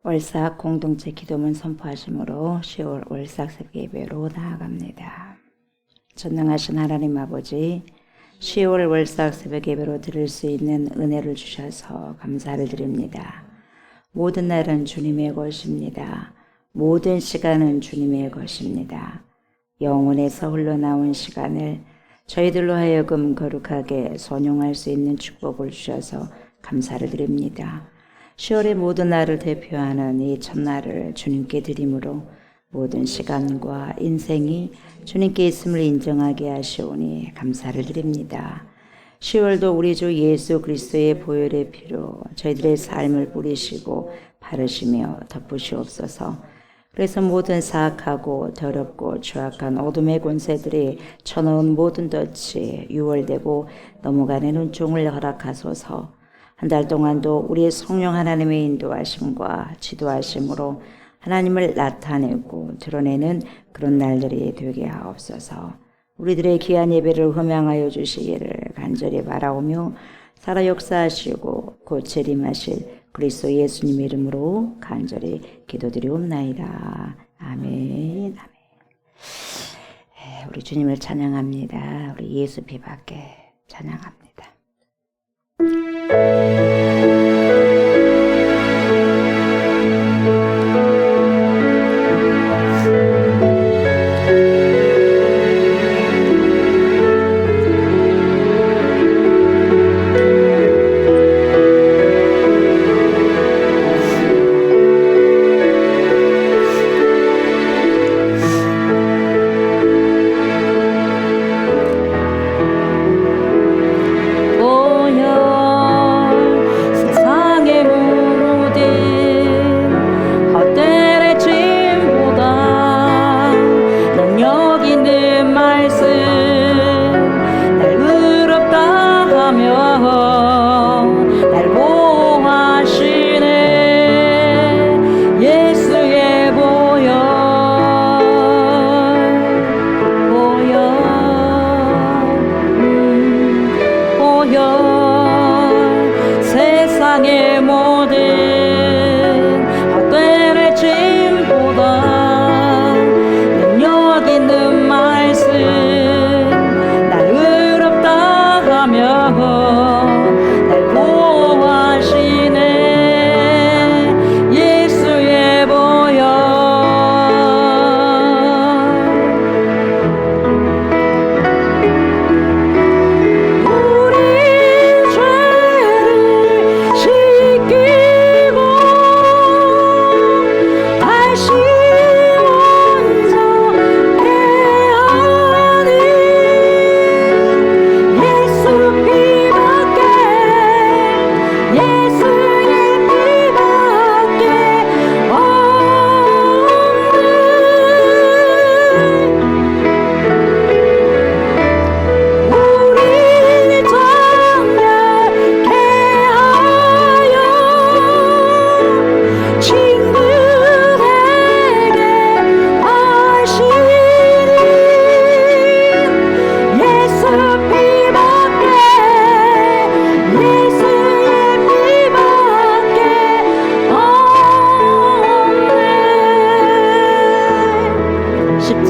월삭 공동체 기도문 선포하심으로 10월 월삭 새벽 예배로 나아갑니다. 전능하신 하나님 아버지, 10월 월삭 새벽 예배로 드릴 수 있는 은혜를 주셔서 감사를 드립니다. 모든 날은 주님의 것입니다. 모든 시간은 주님의 것입니다. 영혼에서 흘러나온 시간을 저희들로 하여금 거룩하게 선용할 수 있는 축복을 주셔서 감사를 드립니다. 10월의 모든 날을 대표하는 이 첫날을 주님께 드림으로 모든 시간과 인생이 주님께 있음을 인정하게 하시오니 감사를 드립니다. 10월도 우리 주 예수 그리스도의 보혈의 피로 저희들의 삶을 뿌리시고 바르시며 덮으시옵소서. 그래서 모든 사악하고 더럽고 추악한 어둠의 권세들이 쳐넣은 모든 덫이 유월되고 넘어가는 은총을 허락하소서. 한 달 동안도 우리의 성령 하나님의 인도하심과 지도하심으로 하나님을 나타내고 드러내는 그런 날들이 되게 하옵소서. 우리들의 귀한 예배를 흠양하여 주시기를 간절히 바라오며 살아 역사하시고 곧 재림하실 그리스도 예수님 이름으로 간절히 기도드리옵나이다. 아멘. 아멘. 우리 주님을 찬양합니다. 우리 예수 피밖에 찬양합니다.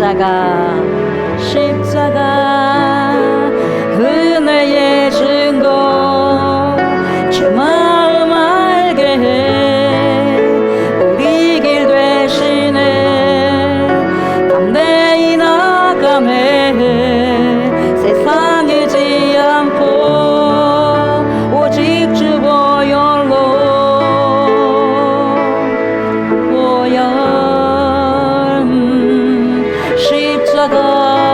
십자가 은혜의 증거 주 마음 알게 해 우리 길 되시네 담대히 나가매 세상 이지 않고 오직 주 보혈로 십자가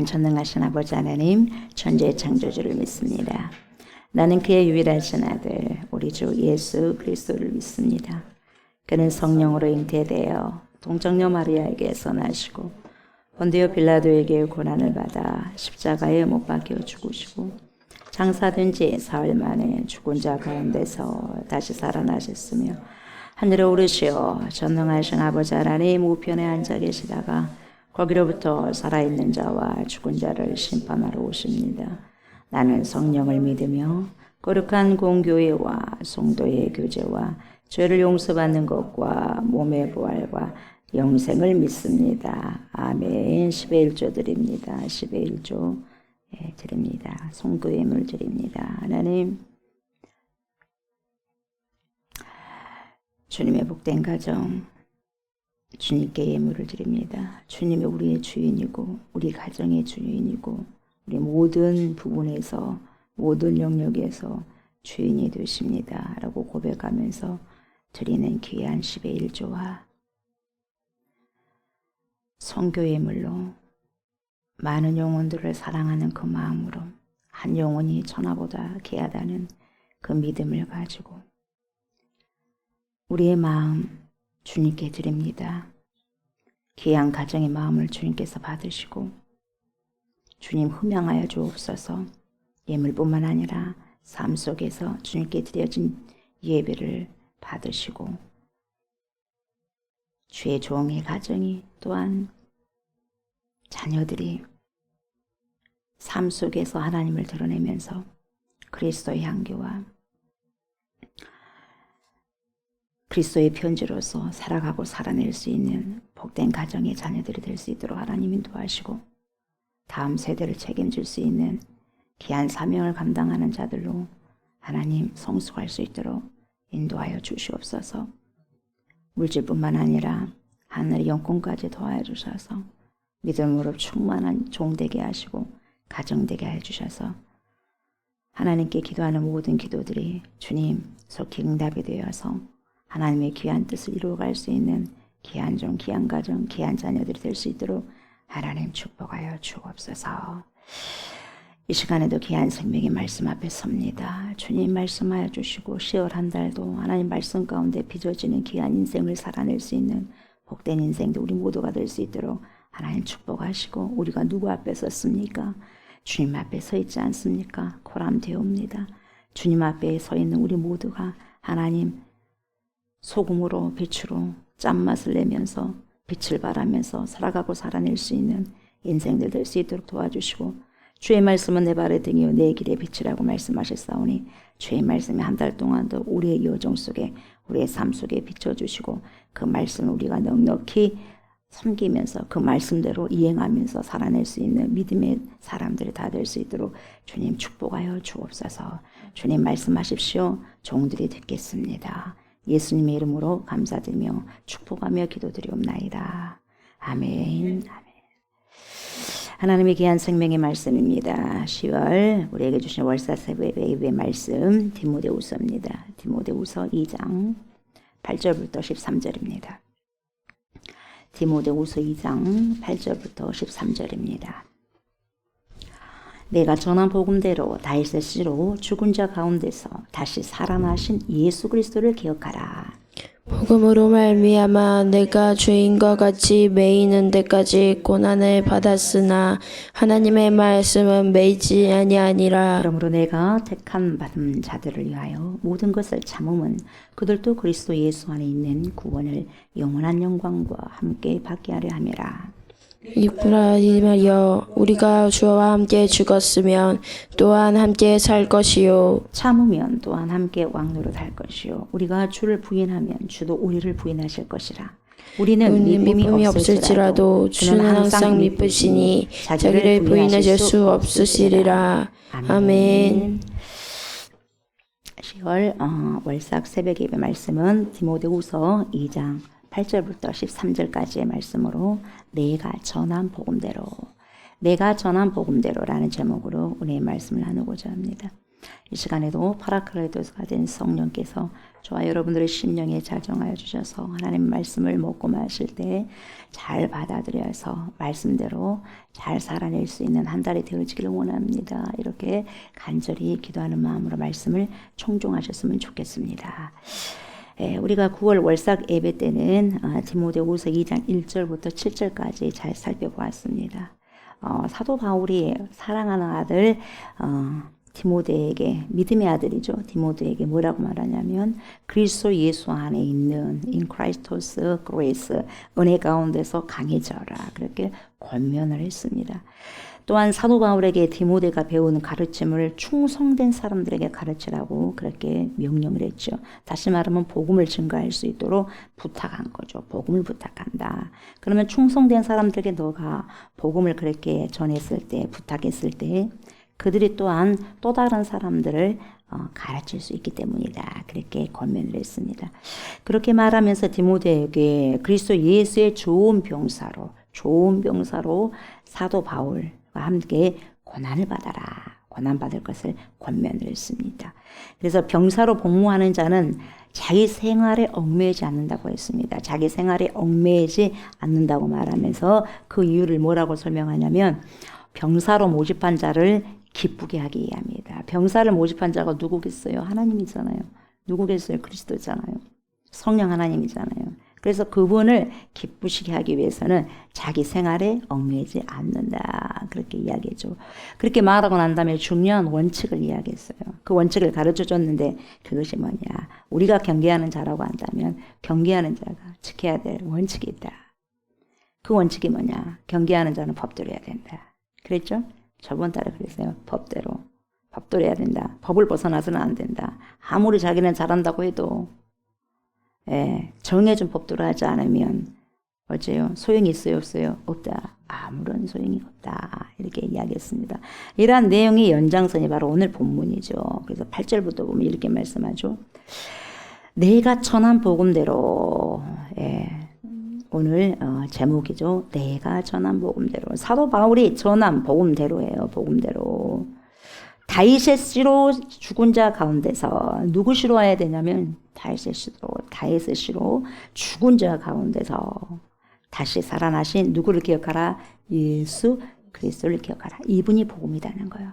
나는 전능하신 아버지 하나님 천지의 창조주를 믿습니다. 나는 그의 유일하신 아들 우리 주 예수 그리스도를 믿습니다. 그는 성령으로 잉태되어 동정녀 마리아에게서 나시고 본디오 빌라도에게 고난을 받아 십자가에 못 박혀 죽으시고 장사된 지 사흘 만에 죽은 자 가운데서 다시 살아나셨으며 하늘에 오르시어 전능하신 아버지 하나님 우편에 앉아 계시다가 거기로부터 살아있는 자와 죽은 자를 심판하러 오십니다. 나는 성령을 믿으며 거룩한 공교회와 성도의 교제와 죄를 용서받는 것과 몸의 부활과 영생을 믿습니다. 아멘. 10의 1조 드립니다. 10의 1조 드립니다. 송도 예물 드립니다. 하나님, 주님의 복된 가정, 주님께 예물을 드립니다. 주님이 우리의 주인이고 우리 가정의 주인이고 우리 모든 부분에서 모든 영역에서 주인이 되십니다. 라고 고백하면서 드리는 귀한 10의 1조와 성교 예물로 많은 영혼들을 사랑하는 그 마음으로 한 영혼이 천하보다 귀하다는 그 믿음을 가지고 우리의 마음 주님께 드립니다. 귀한 가정의 마음을 주님께서 받으시고 주님 흠양하여 주옵소서. 예물뿐만 아니라 삶 속에서 주님께 드려진 예배를 받으시고 주의 종의 가정이 또한 자녀들이 삶 속에서 하나님을 드러내면서 그리스도의 향기와 그리스도의 편지로서 살아가고 살아낼 수 있는 복된 가정의 자녀들이 될 수 있도록 하나님 인도하시고 다음 세대를 책임질 수 있는 귀한 사명을 감당하는 자들로 하나님 성숙할 수 있도록 인도하여 주시옵소서. 물질뿐만 아니라 하늘의 영혼까지 도와여 주셔서 믿음으로 충만한 종 되게 하시고 가정 되게 해 주셔서 하나님께 기도하는 모든 기도들이 주님 속히 응답이 되어서 하나님의 귀한 뜻을 이루어갈 수 있는 귀한 종, 귀한 가정, 귀한 자녀들이 될 수 있도록 하나님 축복하여 주옵소서. 이 시간에도 귀한 생명의 말씀 앞에 섭니다. 주님 말씀하여 주시고 10월 한 달도 하나님 말씀 가운데 빚어지는 귀한 인생을 살아낼 수 있는 복된 인생도 우리 모두가 될 수 있도록 하나님 축복하시고 우리가 누구 앞에 섰습니까? 주님 앞에 서 있지 않습니까? 코람되옵니다. 주님 앞에 서 있는 우리 모두가 하나님 소금으로 빛으로 짠맛을 내면서 빛을 발하면서 살아가고 살아낼 수 있는 인생들 될 수 있도록 도와주시고 주의 말씀은 내 발의 등이요 내 길의 빛이라고 말씀하셨사오니 주의 말씀이 한 달 동안도 우리의 여정 속에 우리의 삶 속에 비춰주시고 그 말씀을 우리가 넉넉히 섬기면서 그 말씀대로 이행하면서 살아낼 수 있는 믿음의 사람들이 다 될 수 있도록 주님 축복하여 주옵소서. 주님 말씀하십시오. 종들이 듣겠습니다. 예수님의 이름으로 감사드리며 축복하며 기도드리옵나이다. 아멘. 하나님의 귀한 생명의 말씀입니다. 10월 우리에게 주신 월사세배 예배 말씀 디모데후서입니다. 디모데후서 2장 8절부터 13절입니다. 디모데후서 2장 8절부터 13절입니다. 내가 전한 복음대로 다윗의 씨로 죽은 자 가운데서 다시 살아나신 예수 그리스도를 기억하라. 복음으로 말미암아 내가 주인과 같이 매이는 데까지 고난을 받았으나 하나님의 말씀은 매이지 아니하니라. 그러므로 내가 택한 받은 자들을 위하여 모든 것을 참음은 그들도 그리스도 예수 안에 있는 구원을 영원한 영광과 함께 받게 하려 함이라. 이브라임이여 우리가 주와 함께 죽었으면 또한 함께 살 것이요 참으면 또한 함께 왕노릇 할 것이요 우리가 주를 부인하면 주도 우리를 부인하실 것이라. 우리는 미쁨이 없을지라도 주는 항상 미쁘시니 자기를 부인하실 수 없으시리라. 아멘. 10월 월삭 새벽 예배 말씀은 디모데후서 2장 8절부터 13절까지의 말씀으로 내가 전한 복음대로라는 제목으로 우리의 말씀을 나누고자 합니다. 이 시간에도 파라클레토스가 된 성령께서 저와 여러분들의 심령에 자정하여 주셔서 하나님 말씀을 먹고 마실 때 잘 받아들여서 말씀대로 잘 살아낼 수 있는 한 달이 되어지기를 원합니다. 이렇게 간절히 기도하는 마음으로 말씀을 청종하셨으면 좋겠습니다. 우리가 9월 월삭 예배 때는 디모데후서 2장 1절부터 7절까지 잘 살펴보았습니다. 사도 바울이 사랑하는 아들 디모데에게, 믿음의 아들이죠. 디모데에게 뭐라고 말하냐면 그리스도 예수 안에 있는 in Christus grace, 은혜 가운데서 강해져라, 그렇게 권면을 했습니다. 또한 사도 바울에게 디모데가 배우는 가르침을 충성된 사람들에게 가르치라고 그렇게 명령을 했죠. 다시 말하면 복음을 증거할 수 있도록 부탁한 거죠. 복음을 부탁한다. 그러면 충성된 사람들에게 너가 복음을 그렇게 전했을 때, 부탁했을 때 그들이 또한 또 다른 사람들을 가르칠 수 있기 때문이다. 그렇게 권면을 했습니다. 그렇게 말하면서 디모데에게 그리스도 예수의 좋은 병사로 사도 바울과 함께 고난을 받아라. 고난받을 것을 권면을 했습니다. 그래서 병사로 복무하는 자는 자기 생활에 얽매이지 않는다고 했습니다. 자기 생활에 얽매이지 않는다고 말하면서 그 이유를 뭐라고 설명하냐면 병사로 모집한 자를 기쁘게 하기 위함이다. 병사를 모집한 자가 누구겠어요? 하나님이잖아요. 누구겠어요? 그리스도잖아요. 성령 하나님이잖아요. 그래서 그분을 기쁘시게 하기 위해서는 자기 생활에 얽매이지 않는다. 그렇게 이야기했죠. 그렇게 말하고 난 다음에 중요한 원칙을 이야기했어요. 그 원칙을 가르쳐 줬는데 그것이 뭐냐. 우리가 경계하는 자라고 한다면 경계하는 자가 지켜야 될 원칙이 있다. 그 원칙이 뭐냐. 경계하는 자는 법대로 해야 된다. 그랬죠? 저번 달에 그랬어요. 법대로 해야 된다. 법을 벗어나서는 안 된다. 아무리 자기는 잘한다고 해도 정해준 법대로 하지 않으면 어째요? 소용이 있어요? 없어요? 없다. 아무런 소용이 없다. 이렇게 이야기했습니다. 이러한 내용의 연장선이 바로 오늘 본문이죠. 그래서 8절부터 보면 이렇게 말씀하죠. 내가 전한 복음대로, 오늘 제목이죠. 내가 전한 복음대로. 사도 바울이 전한 복음대로예요. 복음대로. 다윗의 씨로 죽은 자 가운데서 누구 씨로 와야 되냐면 다윗의 씨로 죽은 자 가운데서 다시 살아나신 누구를 기억하라? 예수 그리스도를 기억하라. 이분이 복음이라는 거예요.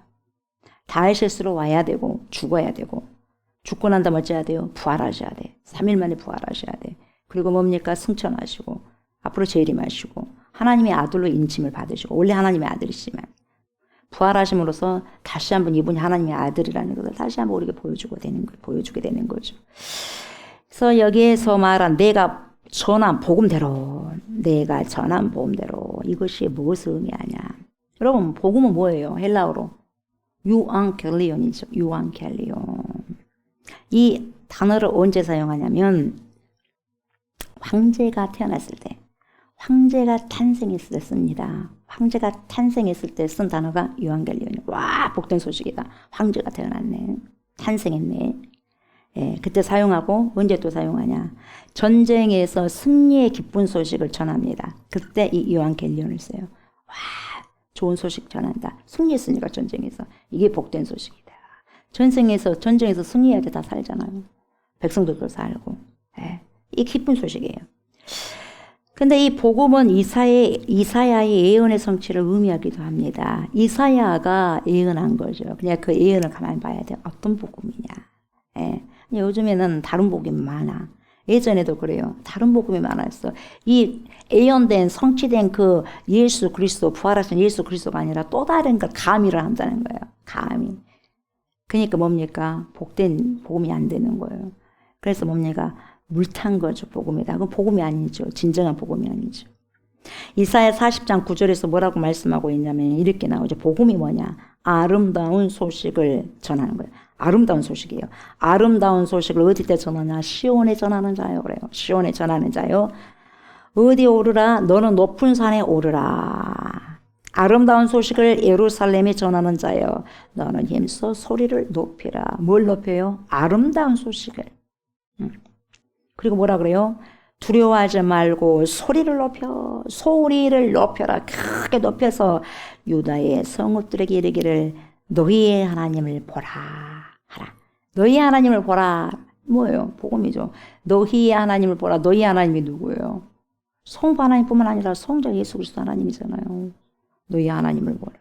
다윗의 씨로 와야 되고 죽어야 되고 죽고 난 다음에 어찌해야 돼요? 부활하셔야 돼. 3일 만에 부활하셔야 돼. 그리고 뭡니까? 승천하시고 앞으로 재림하시고 하나님의 아들로 인침을 받으시고 원래 하나님의 아들이시지만 부활하심으로써 다시 한번 이분이 하나님의 아들이라는 것을 다시 한번 우리에게 보여주게 되는 거죠. 그래서 여기에서 말한 내가 전한 복음대로 이것이 무엇을 의미하냐. 여러분 복음은 뭐예요? 헬라어로 유앙켈리온이죠. 유앙켈리온. 이 단어를 언제 사용하냐면 황제가 태어났을 때, 황제가 탄생했을 때 씁니다. 황제가 탄생했을 때 쓴 단어가 유앙겔리온이에요. 와, 복된 소식이다. 황제가 태어났네. 탄생했네. 그때 사용하고 언제 또 사용하냐. 전쟁에서 승리의 기쁜 소식을 전합니다. 그때 이 유앙겔리온을 써요. 와, 좋은 소식 전한다. 승리했으니까 전쟁에서. 이게 복된 소식이다. 전쟁에서 승리해야 돼. 다 살잖아요. 백성들도 살고. 이 기쁜 소식이에요. 근데 이 복음은 이사야의 예언의 성취를 의미하기도 합니다. 이사야가 예언한 거죠. 그냥 그 예언을 가만히 봐야 돼요. 어떤 복음이냐. 요즘에는 다른 복음이 많아. 예전에도 그래요. 다른 복음이 많았어. 이 예언된 성취된 그 예수 그리스도, 부활하신 예수 그리스도가 아니라 또 다른 걸 가미를 한다는 거예요. 가미. 그러니까 뭡니까? 복된 복음이 안 되는 거예요. 그래서 뭡니까? 물탄 거죠. 복음이다. 그건 복음이 아니죠. 진정한 복음이 아니죠. 이사야 40장 9절에서 뭐라고 말씀하고 있냐면 이렇게 나오죠. 복음이 뭐냐? 아름다운 소식을 전하는 거예요. 아름다운 소식이에요. 아름다운 소식을 어디 때 전하냐? 시온에 전하는 자요. 그래요. 시온에 전하는 자요. 어디 오르라? 너는 높은 산에 오르라. 아름다운 소식을 예루살렘에 전하는 자요. 너는 힘써 소리를 높이라. 뭘 높여요? 아름다운 소식을. 그리고 뭐라 그래요? 두려워하지 말고 소리를 높여라. 크게 높여서 유다의 성읍들에게 이르기를 너희의 하나님을 보라. 하라. 너희 하나님을 보라. 뭐예요? 복음이죠. 너희 하나님을 보라. 너희 하나님이 누구예요? 성부 하나님뿐만 아니라 성자 예수 그리스도 하나님이잖아요. 너희 하나님을 보라.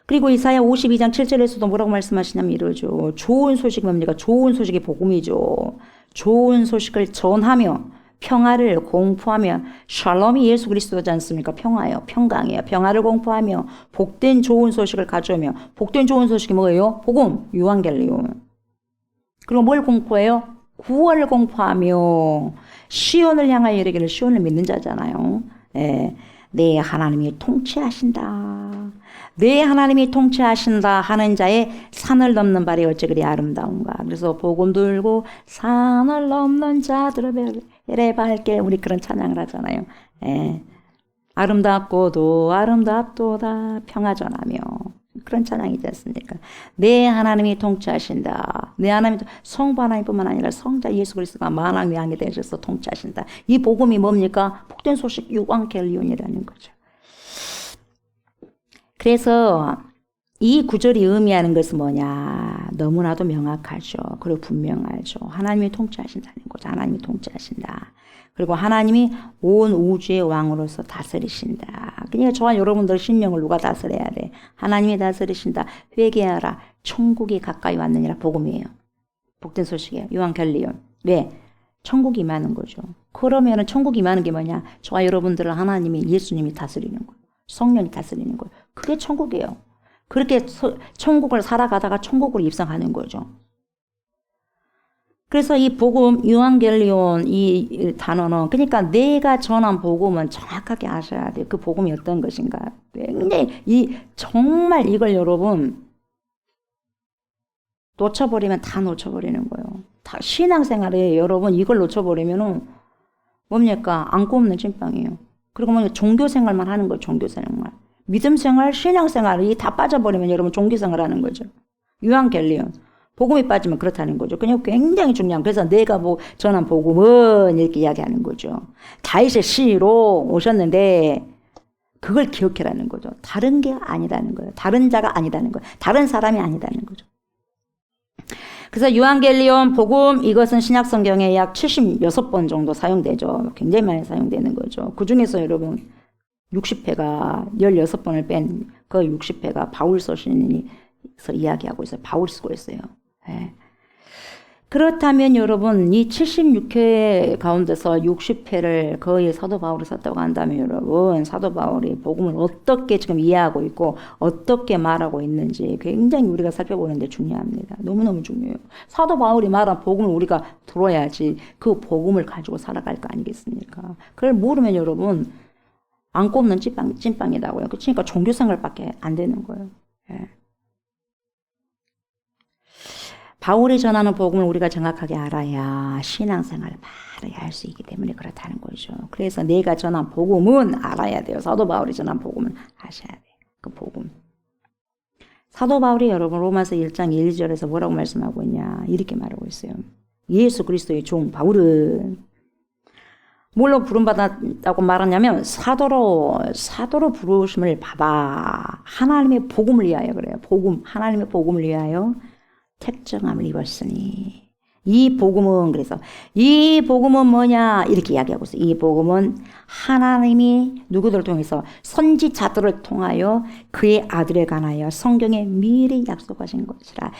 그리고 이사야 52장 7절에서도 뭐라고 말씀하시냐면 이러죠. 좋은 소식이 뭡니까? 좋은 소식이 복음이죠. 좋은 소식을 전하며 평화를 공포하며 샬롬이 예수 그리스도지 않습니까? 평화예요. 평강이에요. 평화를 공포하며 복된 좋은 소식을 가져오며 복된 좋은 소식이 뭐예요? 복음, 유한겔리온. 그리고 뭘 공포해요? 구원을 공포하며 시온을 향하여 이르기를 시온을 믿는 자잖아요. 네, 내 하나님이 통치하신다. 내 하나님이 통치하신다 하는 자의 산을 넘는 발이 어찌 그리 아름다운가. 그래서 복음 들고 산을 넘는 자들의 발길 우리 그런 찬양을 하잖아요. 예. 아름답고도 아름답도다 평화 전하며 그런 찬양이지 않습니까? 내 하나님이 통치하신다. 내 하나님 성부 하나님뿐만 아니라 성자 예수 그리스도가 만왕 양이 되셔서 통치하신다. 이 복음이 뭡니까? 복된 소식 유앙겔리온이라는 거죠. 그래서 이 구절이 의미하는 것은 뭐냐? 너무나도 명확하죠. 그리고 분명하죠. 하나님이 통치하신다는 거죠. 하나님이 통치하신다. 그리고 하나님이 온 우주의 왕으로서 다스리신다. 그러니까 저와 여러분들 심령을 누가 다스려야 돼? 하나님이 다스리신다. 회개하라. 천국이 가까이 왔느니라. 복음이에요. 복된 소식이에요. 요한겔리온. 왜? 천국이 임하는 거죠. 그러면은 천국이 임하는 게 뭐냐? 저와 여러분들을 하나님이 예수님이 다스리는 거예요. 성령이 다스리는 거예요. 그게 천국이에요. 그렇게 천국을 살아가다가 천국으로 입성하는 거죠. 그래서 이 복음, 유한겔리온 이 단어는 그러니까 내가 전한 복음은 정확하게 아셔야 돼요. 그 복음이 어떤 것인가. 굉장히 정말 이걸 여러분 놓쳐버리면 다 놓쳐버리는 거예요. 다 신앙생활에 여러분 이걸 놓쳐버리면은 뭡니까? 안고 없는 찐빵이에요. 그리고 뭐 종교생활만 하는 거예요. 종교생활. 믿음생활, 신앙생활이 다 빠져버리면 여러분 종교생활 하는 거죠. 유한겔리온. 복음이 빠지면 그렇다는 거죠. 그냥 굉장히 중요한. 그래서 내가 뭐 전한 복음은 이렇게 이야기하는 거죠. 다윗의 시로 오셨는데 그걸 기억해라는 거죠. 다른 게 아니라는 거예요. 다른 자가 아니라는 거예요. 다른 사람이 아니라는 거죠. 그래서 유한겔리온 복음 이것은 신약 성경에 약 76번 정도 사용되죠. 굉장히 많이 사용되는 거죠. 그 중에서 여러분 60회가 16번을 뺀 그 60회가 바울 서신에서 이야기하고 있어요. 바울 쓰고 있어요. 네. 그렇다면 여러분 이 76회 가운데서 60회를 거의 사도 바울이 썼다고 한다면 여러분 사도 바울이 복음을 어떻게 지금 이해하고 있고 어떻게 말하고 있는지 굉장히 우리가 살펴보는데 중요합니다. 너무너무 중요해요. 사도 바울이 말한 복음을 우리가 들어야지 그 복음을 가지고 살아갈 거 아니겠습니까? 그걸 모르면 여러분 안고 없는 찐빵이라고요. 그러니까 종교생활밖에 안 되는 거예요. 예. 바울이 전하는 복음을 우리가 정확하게 알아야 신앙생활을 바르게 할 수 있기 때문에 그렇다는 거죠. 그래서 내가 전한 복음은 알아야 돼요. 사도 바울이 전한 복음은 아셔야 돼요. 그 복음. 사도 바울이 여러분 로마서 1장 1, 2절에서 뭐라고 말씀하고 있냐. 이렇게 말하고 있어요. 예수 그리스도의 종 바울은 뭘로 부름받았다고 말하냐면 사도로 부르심을 받아 하나님의 복음을 위하여 그래요. 복음, 하나님의 복음을 위하여 택정함을 입었으니 이 복음은 그래서 이 복음은 뭐냐 이렇게 이야기하고 있어요. 이 복음은 하나님이 누구들을 통해서 선지자들을 통하여 그의 아들에 관하여 성경에 미리 약속하신 것이라.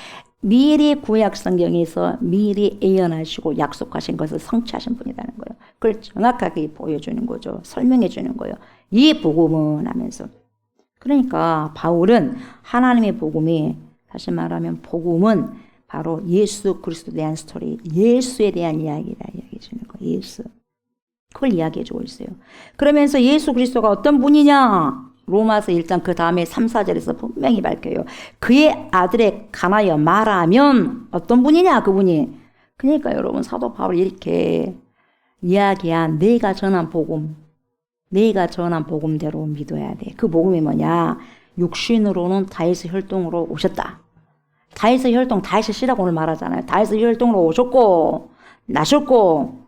미리 구약 성경에서 미리 예언하시고 약속하신 것을 성취하신 분이라는 거예요. 그걸 정확하게 보여주는 거죠. 설명해 주는 거예요. 이 복음은 하면서. 그러니까 바울은 하나님의 복음이 다시 말하면 복음은 바로 예수 그리스도에 대한 스토리, 예수에 대한 이야기다 이야기해 주는 거예요. 예수. 그걸 이야기해 주고 있어요. 그러면서 예수 그리스도가 어떤 분이냐? 로마서 1장 그 다음에 3, 4절에서 분명히 밝혀요. 그의 아들에 관하여 말하면 어떤 분이냐 그분이. 그러니까 여러분 사도 바울이 이렇게 이야기한 내가 전한 복음, 내가 전한 복음대로 믿어야 돼. 그 복음이 뭐냐? 육신으로는 다윗의 혈통으로 오셨다. 다윗의 혈통, 다윗의 씨라고 오늘 말하잖아요. 다윗의 혈통으로 오셨고 나셨고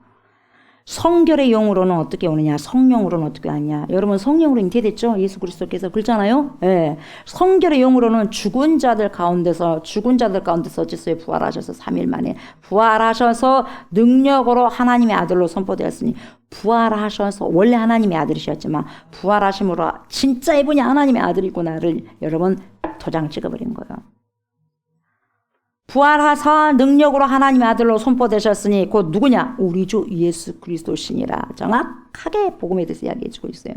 성결의 영으로는 어떻게 오느냐? 성령으로는 어떻게 하냐? 여러분 성령으로 잉태됐죠? 예수 그리스도께서 그렇잖아요. 예. 성결의 영으로는 죽은 자들 가운데서 어째서요? 부활하셔서 3일 만에 부활하셔서 능력으로 하나님의 아들로 선포되었으니 부활하셔서 원래 하나님의 아들이셨지만 부활하심으로 진짜 이분이 하나님의 아들이구나를 여러분 도장 찍어버린 거예요. 부활하사 능력으로 하나님의 아들로 선포되셨으니 곧 누구냐? 우리 주 예수 그리스도시니라. 정확하게 복음에 대해서 이야기해 주고 있어요.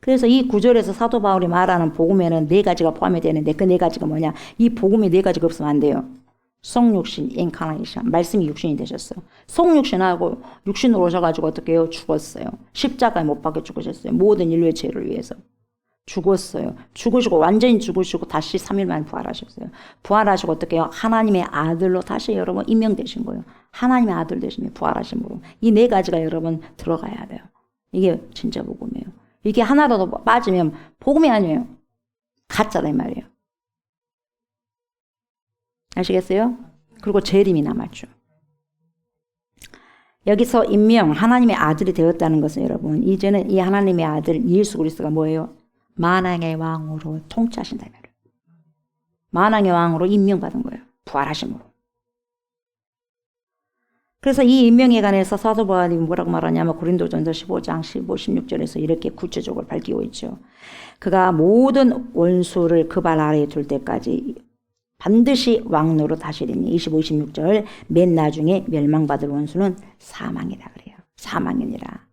그래서 이 구절에서 사도 바울이 말하는 복음에는 4가지가 포함이 되는데 그 4가지가 뭐냐? 이 복음이 4가지가 없으면 안 돼요. 성육신, 인카네이션, 말씀이 육신이 되셨어요. 성육신하고 육신으로 오셔가지고 어떻게 해요? 죽었어요. 십자가에 못 박혀 죽으셨어요. 모든 인류의 죄를 위해서. 죽었어요. 죽으시고 완전히 죽으시고 다시 3일 만에 부활하셨어요. 부활하시고 어떻게 해요? 하나님의 아들로 다시 여러분 임명되신 거예요. 하나님의 아들 되시면 부활하심으로. 이 4가지가 여러분 들어가야 돼요. 이게 진짜 복음이에요. 이게 하나라도 빠지면 복음이 아니에요. 가짜다 이 말이에요. 아시겠어요? 그리고 재림이 남았죠. 여기서 임명, 하나님의 아들이 되었다는 것은 여러분 이제는 이 하나님의 아들 예수 그리스도가 뭐예요? 만왕의 왕으로 통치하신다는 거예요. 만왕의 왕으로 임명받은 거예요. 부활하심으로. 그래서 이 임명에 관해서 사도 바울이 뭐라고 말하냐면 고린도전서 15장 15, 16절에서 이렇게 구체적으로 밝히고 있죠. 그가 모든 원수를 그 발 아래에 둘 때까지 반드시 왕노로 다시리니 25, 26절 맨 나중에 멸망받을 원수는 사망이다 그래요. 사망이니라.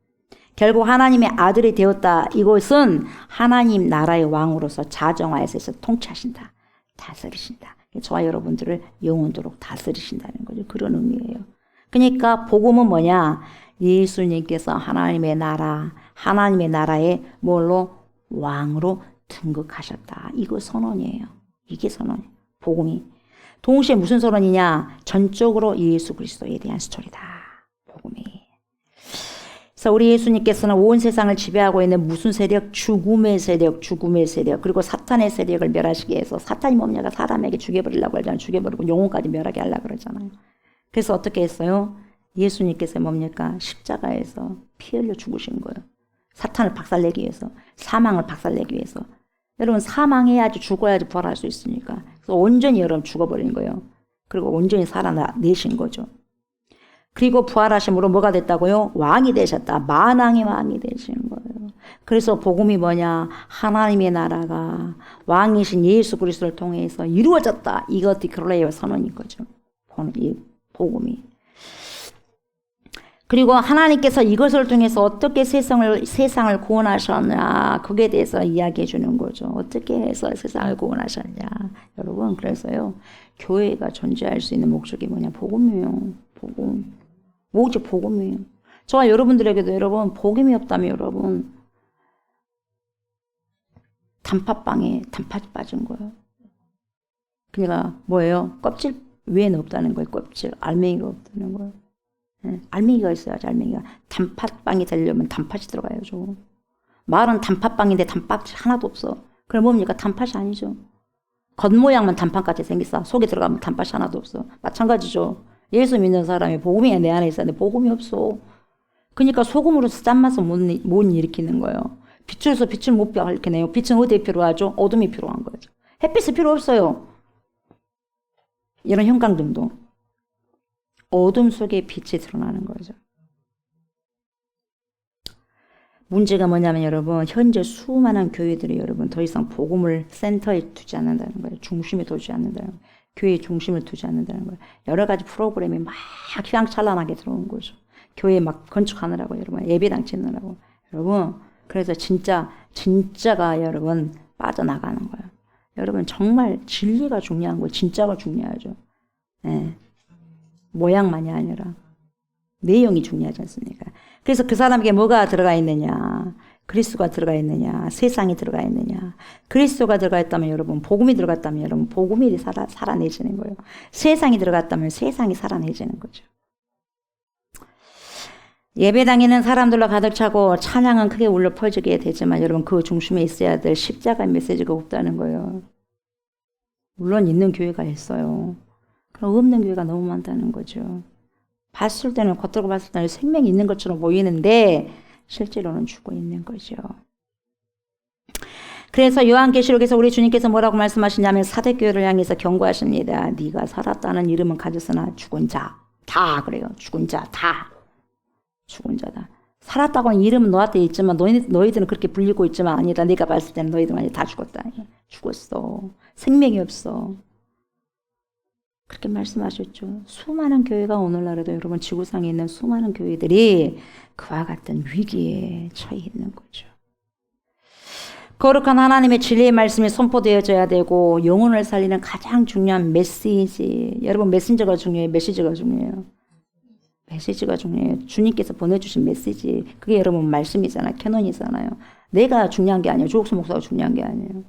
결국 하나님의 아들이 되었다. 이것은 하나님 나라의 왕으로서 자정하에서 통치하신다. 다스리신다. 저와 여러분들을 영원토록 다스리신다는 거죠. 그런 의미예요. 그러니까 복음은 뭐냐? 예수님께서 하나님의 나라의 뭘로? 왕으로 등극하셨다. 이거 선언이에요. 이게 선언이에요. 복음이. 동시에 무슨 선언이냐? 전적으로 예수 그리스도에 대한 스토리다. 복음이. 그래서 우리 예수님께서는 온 세상을 지배하고 있는 무슨 세력? 죽음의 세력. 그리고 사탄의 세력을 멸하시기 위해서 사탄이 뭡니까? 사람에게 죽여버리려고 하잖아요. 죽여버리고 영혼까지 멸하게 하려고 그러잖아요. 그래서 어떻게 했어요? 예수님께서 뭡니까? 십자가에서 피 흘려 죽으신 거예요. 사탄을 박살내기 위해서, 사망을 박살내기 위해서. 여러분 사망해야지 죽어야지 부활할 수 있으니까. 그래서 온전히 여러분 죽어버린 거예요. 그리고 온전히 살아내신 거죠. 그리고 부활하심으로 뭐가 됐다고요? 왕이 되셨다. 만왕의 왕이 되신 거예요. 그래서 복음이 뭐냐? 하나님의 나라가 왕이신 예수 그리스도를 통해서 이루어졌다. 이거 디클레이어 선언인 거죠. 이 복음이. 그리고 하나님께서 이것을 통해서 어떻게 세상을 구원하셨냐. 그게 대해서 이야기해 주는 거죠. 어떻게 해서 세상을 구원하셨냐. 여러분 그래서요. 교회가 존재할 수 있는 목적이 뭐냐. 복음이에요. 복음. 오직 복음이에요. 저와 여러분들에게도 여러분 복음이 없다면 여러분 단팥빵에 단팥이 빠진 거예요. 그러니까 뭐예요? 껍질 외에는 없다는 거예요. 껍질. 알맹이가 없다는 거예요. 네, 알맹이가 있어야지. 알맹이가. 단팥빵이 되려면 단팥이 들어가야죠. 말은 단팥빵인데 단팥이 하나도 없어. 그럼 뭡니까? 단팥이 아니죠. 겉모양만 단팥같이 생겼어. 속에 들어가면 단팥이 하나도 없어. 마찬가지죠. 예수 믿는 사람이 복음이 내 안에 있었는데 복음이 없어. 그러니까 소금으로서 짠맛을 못 일으키는 거예요. 빛으로서 빛을 못 밝히네요. 빛은 어디에 필요하죠? 어둠이 필요한 거죠. 햇빛이 필요 없어요. 이런 형광등도 어둠 속에 빛이 드러나는 거죠. 문제가 뭐냐면 여러분 현재 수많은 교회들이 여러분 더 이상 복음을 센터에 두지 않는다는 거예요. 중심에 두지 않는다는 거예요. 교회의 중심을 두지 않는다는 거예요. 여러 가지 프로그램이 막 휘황찬란하게 들어온 거죠. 교회 막 건축하느라고 여러분 예배당 짓느라고 여러분 그래서 진짜가 여러분 빠져나가는 거예요. 여러분 정말 진리가 중요한 거예요. 진짜가 중요하죠. 네. 모양만이 아니라 내용이 중요하지 않습니까? 그래서 그 사람에게 뭐가 들어가 있느냐? 그리스도가 들어가 있느냐? 세상이 들어가 있느냐? 그리스도가 들어가 있다면 여러분 복음이 들어갔다면 여러분 복음이 살아내지는 거예요. 세상이 들어갔다면 세상이 살아내지는 거죠. 예배당에는 사람들로 가득 차고 찬양은 크게 울려 퍼지게 되지만 여러분 그 중심에 있어야 될 십자가의 메시지가 없다는 거예요. 물론 있는 교회가 있어요. 그럼 없는 교회가 너무 많다는 거죠. 봤을 때는, 겉으로 봤을 때는 생명이 있는 것처럼 보이는데 실제로는 죽어 있는 거죠. 그래서 요한계시록에서 우리 주님께서 뭐라고 말씀하시냐면 사대교회를 향해서 경고하십니다. 네가 살았다는 이름은 가졌으나 죽은 자 다 그래요. 죽은 자 다. 죽은 자다. 살았다고는 이름은 너한테 있지만 너희들은 그렇게 불리고 있지만 아니다. 네가 봤을 때는 너희들은 다 죽었다. 죽었어. 생명이 없어. 그렇게 말씀하셨죠. 수많은 교회가 오늘날에도 여러분 지구상에 있는 수많은 교회들이 그와 같은 위기에 처해 있는 거죠. 거룩한 하나님의 진리의 말씀이 선포되어져야 되고 영혼을 살리는 가장 중요한 메시지. 여러분 메신저가 중요해요. 메시지가 중요해요. 메시지가 중요해요. 주님께서 보내주신 메시지. 그게 여러분 말씀이잖아요. 캐논이잖아요. 내가 중요한 게 아니에요. 조옥수 목사가 중요한 게 아니에요.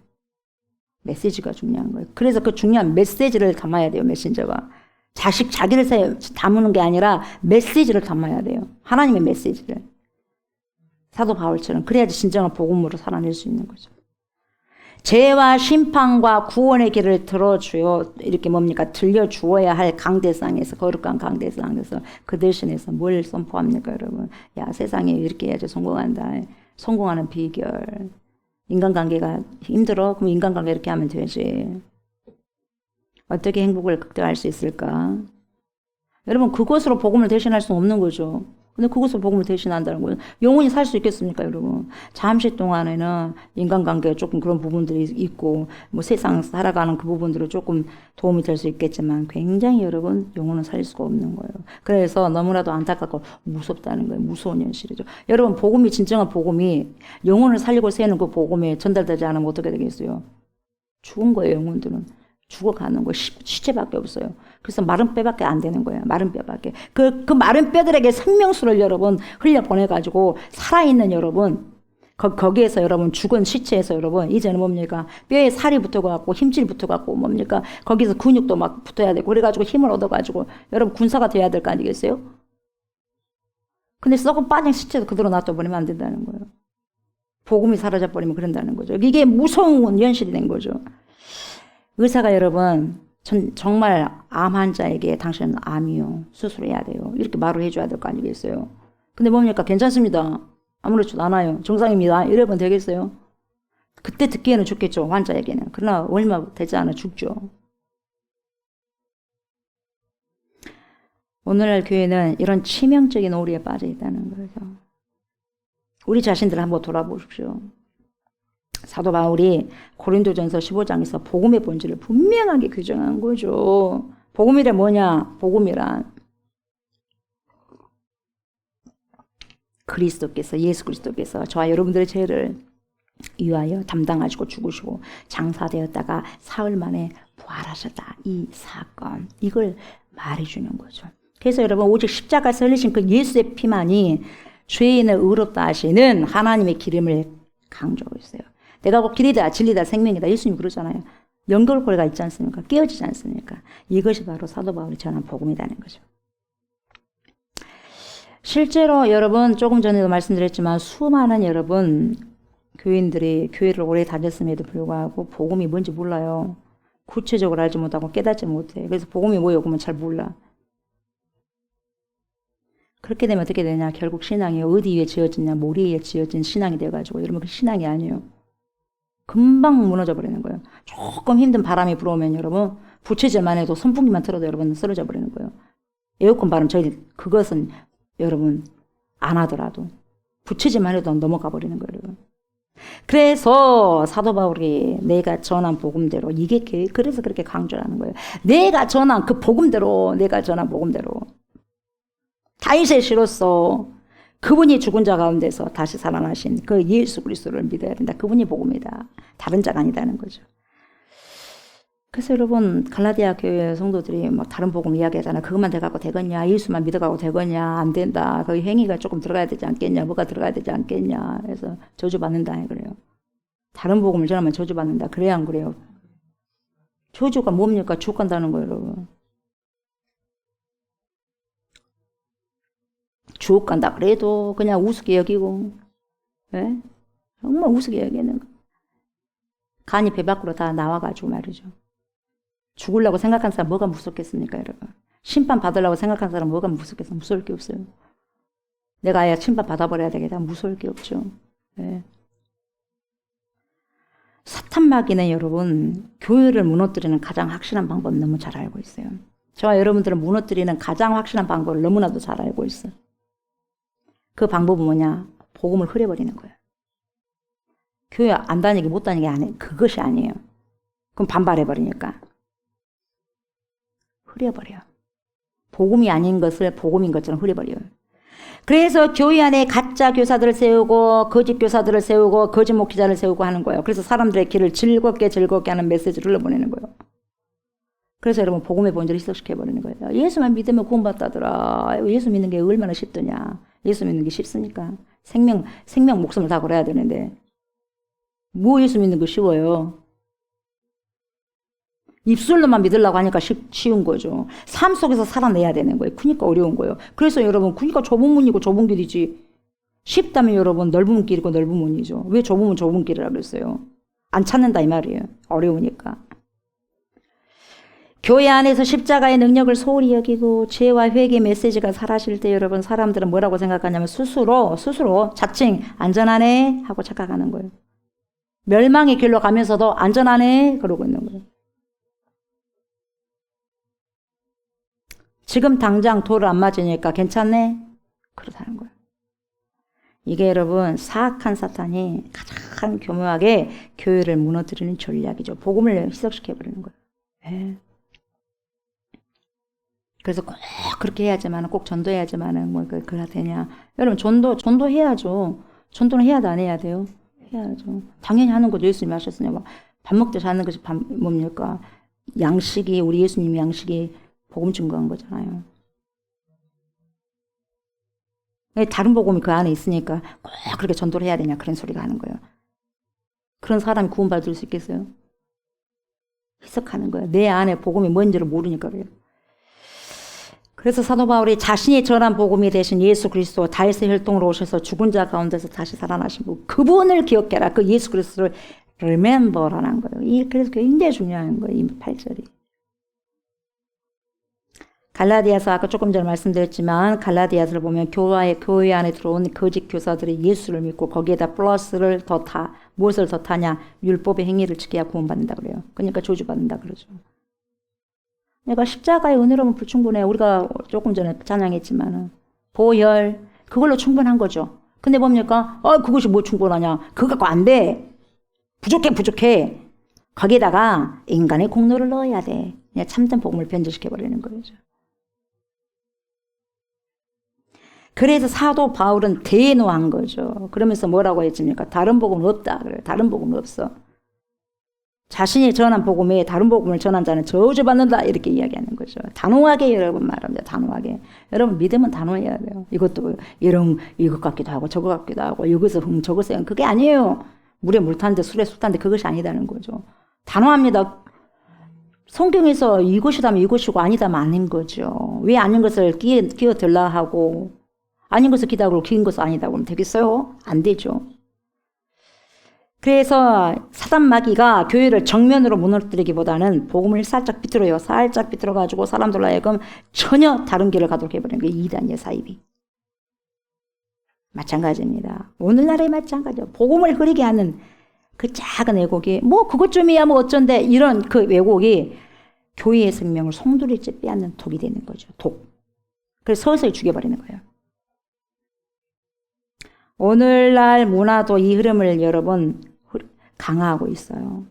메시지가 중요한 거예요. 그래서 그 중요한 메시지를 담아야 돼요. 메신저가. 자기를 담는 게 아니라 메시지를 담아야 돼요. 하나님의 메시지를. 사도 바울처럼. 그래야지 진정한 복음으로 살아낼 수 있는 거죠. 죄와 심판과 구원의 길을 들어주어 이렇게 뭡니까? 들려주어야 할 강대상에서, 거룩한 강대상에서 그 대신에서 뭘 선포합니까 여러분? 야, 세상에 이렇게 해야지 성공한다. 성공하는 비결. 인간관계가 힘들어? 그럼 인간관계 이렇게 하면 되지. 어떻게 행복을 극대화할 수 있을까? 여러분 그것으로 복음을 대신할 수는 없는 거죠. 근데 그것으로 복음을 대신한다는 거예요. 영원히 살 수 있겠습니까 여러분? 잠시 동안에는 인간관계에 조금 그런 부분들이 있고 뭐 세상 살아가는 그 부분들은 조금 도움이 될 수 있겠지만 굉장히 여러분 영혼은 살릴 수가 없는 거예요. 그래서 너무나도 안타깝고 무섭다는 거예요. 무서운 현실이죠. 여러분 복음이 진정한 복음이 영혼을 살리고 세우는 그 복음에 전달되지 않으면 어떻게 되겠어요? 죽은 거예요. 영혼들은. 죽어가는 거 시체밖에 없어요. 그래서 마른 뼈밖에 안 되는 거예요. 마른 뼈밖에. 그 마른 뼈들에게 생명수를 여러분 흘려보내가지고 살아있는 여러분 거기에서 여러분 죽은 시체에서 여러분 이제는 뭡니까? 뼈에 살이 붙어갖고 힘줄이 붙어갖고 뭡니까? 거기서 근육도 막 붙어야 되고 그래가지고 힘을 얻어가지고 여러분 군사가 돼야 될 거 아니겠어요? 근데 썩어 빠진 시체도 그대로 놔둬버리면 안 된다는 거예요. 복음이 사라져버리면 그런다는 거죠. 이게 무서운 현실이 된 거죠. 의사가 여러분 정말 암 환자에게 당신은 암이요. 수술해야 돼요. 이렇게 말을 해줘야 될 거 아니겠어요. 근데 뭡니까? 괜찮습니다. 아무렇지도 않아요. 정상입니다. 이러면 되겠어요? 그때 듣기에는 죽겠죠. 환자에게는. 그러나 얼마 되지 않아 죽죠. 오늘날 교회는 이런 치명적인 오류에 빠져 있다는 거죠. 우리 자신들 한번 돌아보십시오. 사도 바울이 고린도전서 15장에서 복음의 본질을 분명하게 규정한 거죠. 복음이란 뭐냐? 복음이란 그리스도께서 예수 그리스도께서 저와 여러분들의 죄를 위하여 담당하시고 죽으시고 장사되었다가 사흘 만에 부활하셨다. 이 사건 이걸 말해주는 거죠. 그래서 여러분 오직 십자가에서 흘리신 그 예수의 피만이 죄인을 의롭다 하시는 하나님의 기름을 강조하고 있어요. 내가 곧 길이다 진리다 생명이다. 예수님 그러잖아요. 연결고리가 있지 않습니까? 깨어지지 않습니까? 이것이 바로 사도 바울이 전한 복음이라는 거죠. 실제로 여러분 조금 전에도 말씀드렸지만 수많은 여러분 교인들이 교회를 오래 다녔음에도 불구하고 복음이 뭔지 몰라요. 구체적으로 알지 못하고 깨닫지 못해. 그래서 복음이 뭐예요? 그러면 잘 몰라. 그렇게 되면 어떻게 되냐? 결국 신앙이 어디 위에 지어지냐? 모리 위에 지어진 신앙이 돼가지고 여러분 그 신앙이 아니에요. 금방 무너져 버리는 거예요. 조금 힘든 바람이 불어오면 여러분 부채질만 해도 선풍기만 틀어도 여러분 쓰러져 버리는 거예요. 에어컨 바람 그것은 여러분 안 하더라도 부채질만 해도 넘어가 버리는 거예요. 여러분. 그래서 사도 바울이 내가 전한 복음대로 이게 그래서 그렇게 강조하는 거예요. 내가 전한 그 복음대로 내가 전한 복음대로 다윗의 시로서 그분이 죽은 자 가운데서 다시 살아나신 그 예수 그리스도를 믿어야 된다. 그분이 복음이다. 다른 자가 아니다는 거죠. 그래서 여러분 갈라디아 교회 성도들이 막 다른 복음 이야기하잖아요. 그것만 돼갖고 되겠냐? 예수만 믿어가고 되겠냐? 안 된다. 거기 행위가 조금 들어가야 되지 않겠냐? 뭐가 들어가야 되지 않겠냐? 그래서 저주받는다 그래요. 다른 복음을 전하면 저주받는다. 그래야 안 그래요? 저주가 뭡니까? 죽간다는 거예요 여러분. 주옥 간다 그래도 그냥 우습게 여기고, 예? 정말 우습게 여기는 거. 간이 배 밖으로 다 나와가지고 말이죠. 죽으려고 생각하는 사람 뭐가 무섭겠습니까, 여러분? 심판 받으려고 생각하는 사람 뭐가 무섭겠어? 무서울 게 없어요. 내가 아예 심판 받아버려야 되겠다. 무서울 게 없죠. 네. 사탄 마귀는 여러분 교회를 무너뜨리는 가장 확실한 방법 너무 잘 알고 있어요. 저와 여러분들은 무너뜨리는 가장 확실한 방법을 너무나도 잘 알고 있어요. 그 방법은 뭐냐? 복음을 흐려버리는 거예요. 교회 안 다니게 못 다니게 아니에요. 그것이 아니에요. 그럼 반발해버리니까. 흐려버려요. 복음이 아닌 것을 복음인 것처럼 흐려버려요. 그래서 교회 안에 가짜 교사들을 세우고 거짓 교사들을 세우고 거짓 목회자를 세우고 하는 거예요. 그래서 사람들의 길을 즐겁게 하는 메시지를 흘러보내는 거예요. 그래서 여러분 복음의 본질을 희석시켜버리는 거예요. 예수만 믿으면 구원받다더라. 예수 믿는 게 얼마나 쉽더냐. 예수 믿는 게 쉽습니까? 생명 목숨을 다 걸어야 되는데 뭐 예수 믿는 거 쉬워요. 입술로만 믿으려고 하니까 쉬운 거죠. 삶 속에서 살아내야 되는 거예요. 그러니까 어려운 거예요. 그래서 여러분 그러니까 좁은 문이고 좁은 길이지. 쉽다면 여러분 넓은 길이고 넓은 문이죠. 왜 좁은 문 좁은 길이라고 그랬어요? 안 찾는다 이 말이에요. 어려우니까. 교회 안에서 십자가의 능력을 소홀히 여기고 죄와 회개 메시지가 사라질 때 여러분 사람들은 뭐라고 생각하냐면 스스로 자칭 안전하네 하고 착각하는 거예요. 멸망의 길로 가면서도 안전하네 그러고 있는 거예요. 지금 당장 돌을 안 맞으니까 괜찮네? 그렇다는 거예요. 이게 여러분 사악한 사탄이 가장 교묘하게 교회를 무너뜨리는 전략이죠. 복음을 희석시켜버리는 거예요. 네. 그래서 꼭 그렇게 해야지만 꼭 전도해야지만 뭐 그래야 되냐. 여러분 전도해야죠. 전도는 해야 돼 안 해야 돼요? 해야죠. 당연히 하는 거죠. 예수님이 하셨으니까. 밥 먹듯이 하는 것이 뭡니까? 양식이 우리 예수님의 양식이 복음 증거한 거잖아요. 다른 복음이 그 안에 있으니까 꼭 그렇게 전도를 해야 되냐 그런 소리가 하는 거예요. 그런 사람이 구원받을 수 있겠어요? 해석하는 거예요. 내 안에 복음이 뭔지를 모르니까 그래요. 그래서 사도 바울이 자신이 전한 복음이 되신 예수 그리스도 다윗의 혈통으로 오셔서 죽은 자 가운데서 다시 살아나신 분 그분을 기억해라. 그 예수 그리스도를 remember라는 거예요. 그래서 굉장히 중요한 거예요. 이 8절이. 갈라디아서 아까 조금 전에 말씀드렸지만 갈라디아서를 보면 교회 안에 들어온 거짓 교사들이 예수를 믿고 거기에다 플러스를 무엇을 더 타냐? 율법의 행위를 지켜야 구원받는다 그래요. 그러니까 저주받는다 그러죠. 그러니까 십자가의 은혜로는 불충분해. 우리가 조금 전에 찬양했지만 보혈 그걸로 충분한 거죠. 근데 뭡니까? 그것이 뭐 충분하냐? 그거 갖고 안 돼. 부족해. 거기에다가 인간의 공로를 넣어야 돼. 그냥 참된 복음을 변질시켜버리는 거죠. 그래서 사도 바울은 대노한 거죠. 그러면서 뭐라고 했습니까? 다른 복음은 없다. 그래요. 다른 복음은 없어. 자신이 전한 복음에 다른 복음을 전한 자는 저주받는다. 이렇게 이야기하는 거죠. 단호하게 여러분 말합니다. 단호하게. 여러분 믿으면 단호해야 돼요. 이것도 이것 같기도 하고 저것 같기도 하고 이것을 저것을 그게 아니에요. 물에 물 타는데 술에 술 타는데 그것이 아니다는 거죠. 단호합니다. 성경에서 이것이다면 이것이고 아니다면 아닌 거죠. 왜 아닌 것을 끼어들라 하고 아닌 것을 기다고 긴 것은 아니다고 하면 되겠어요? 안 되죠. 그래서 사단 마귀가 교회를 정면으로 무너뜨리기보다는 복음을 살짝 비틀어요. 살짝 비틀어가지고 사람들로 하여금 전혀 다른 길을 가도록 해버리는 게 이단의 사입이. 마찬가지입니다. 오늘날에 마찬가지예요. 복음을 흐리게 하는 그 작은 왜곡이 뭐 그것쯤이야 뭐 어쩐데 이런 그 왜곡이 교회의 생명을 송두리째 빼앗는 독이 되는 거죠. 독. 그래서 서서히 죽여버리는 거예요. 오늘날 문화도 이 흐름을 여러분 강화하고 있어요.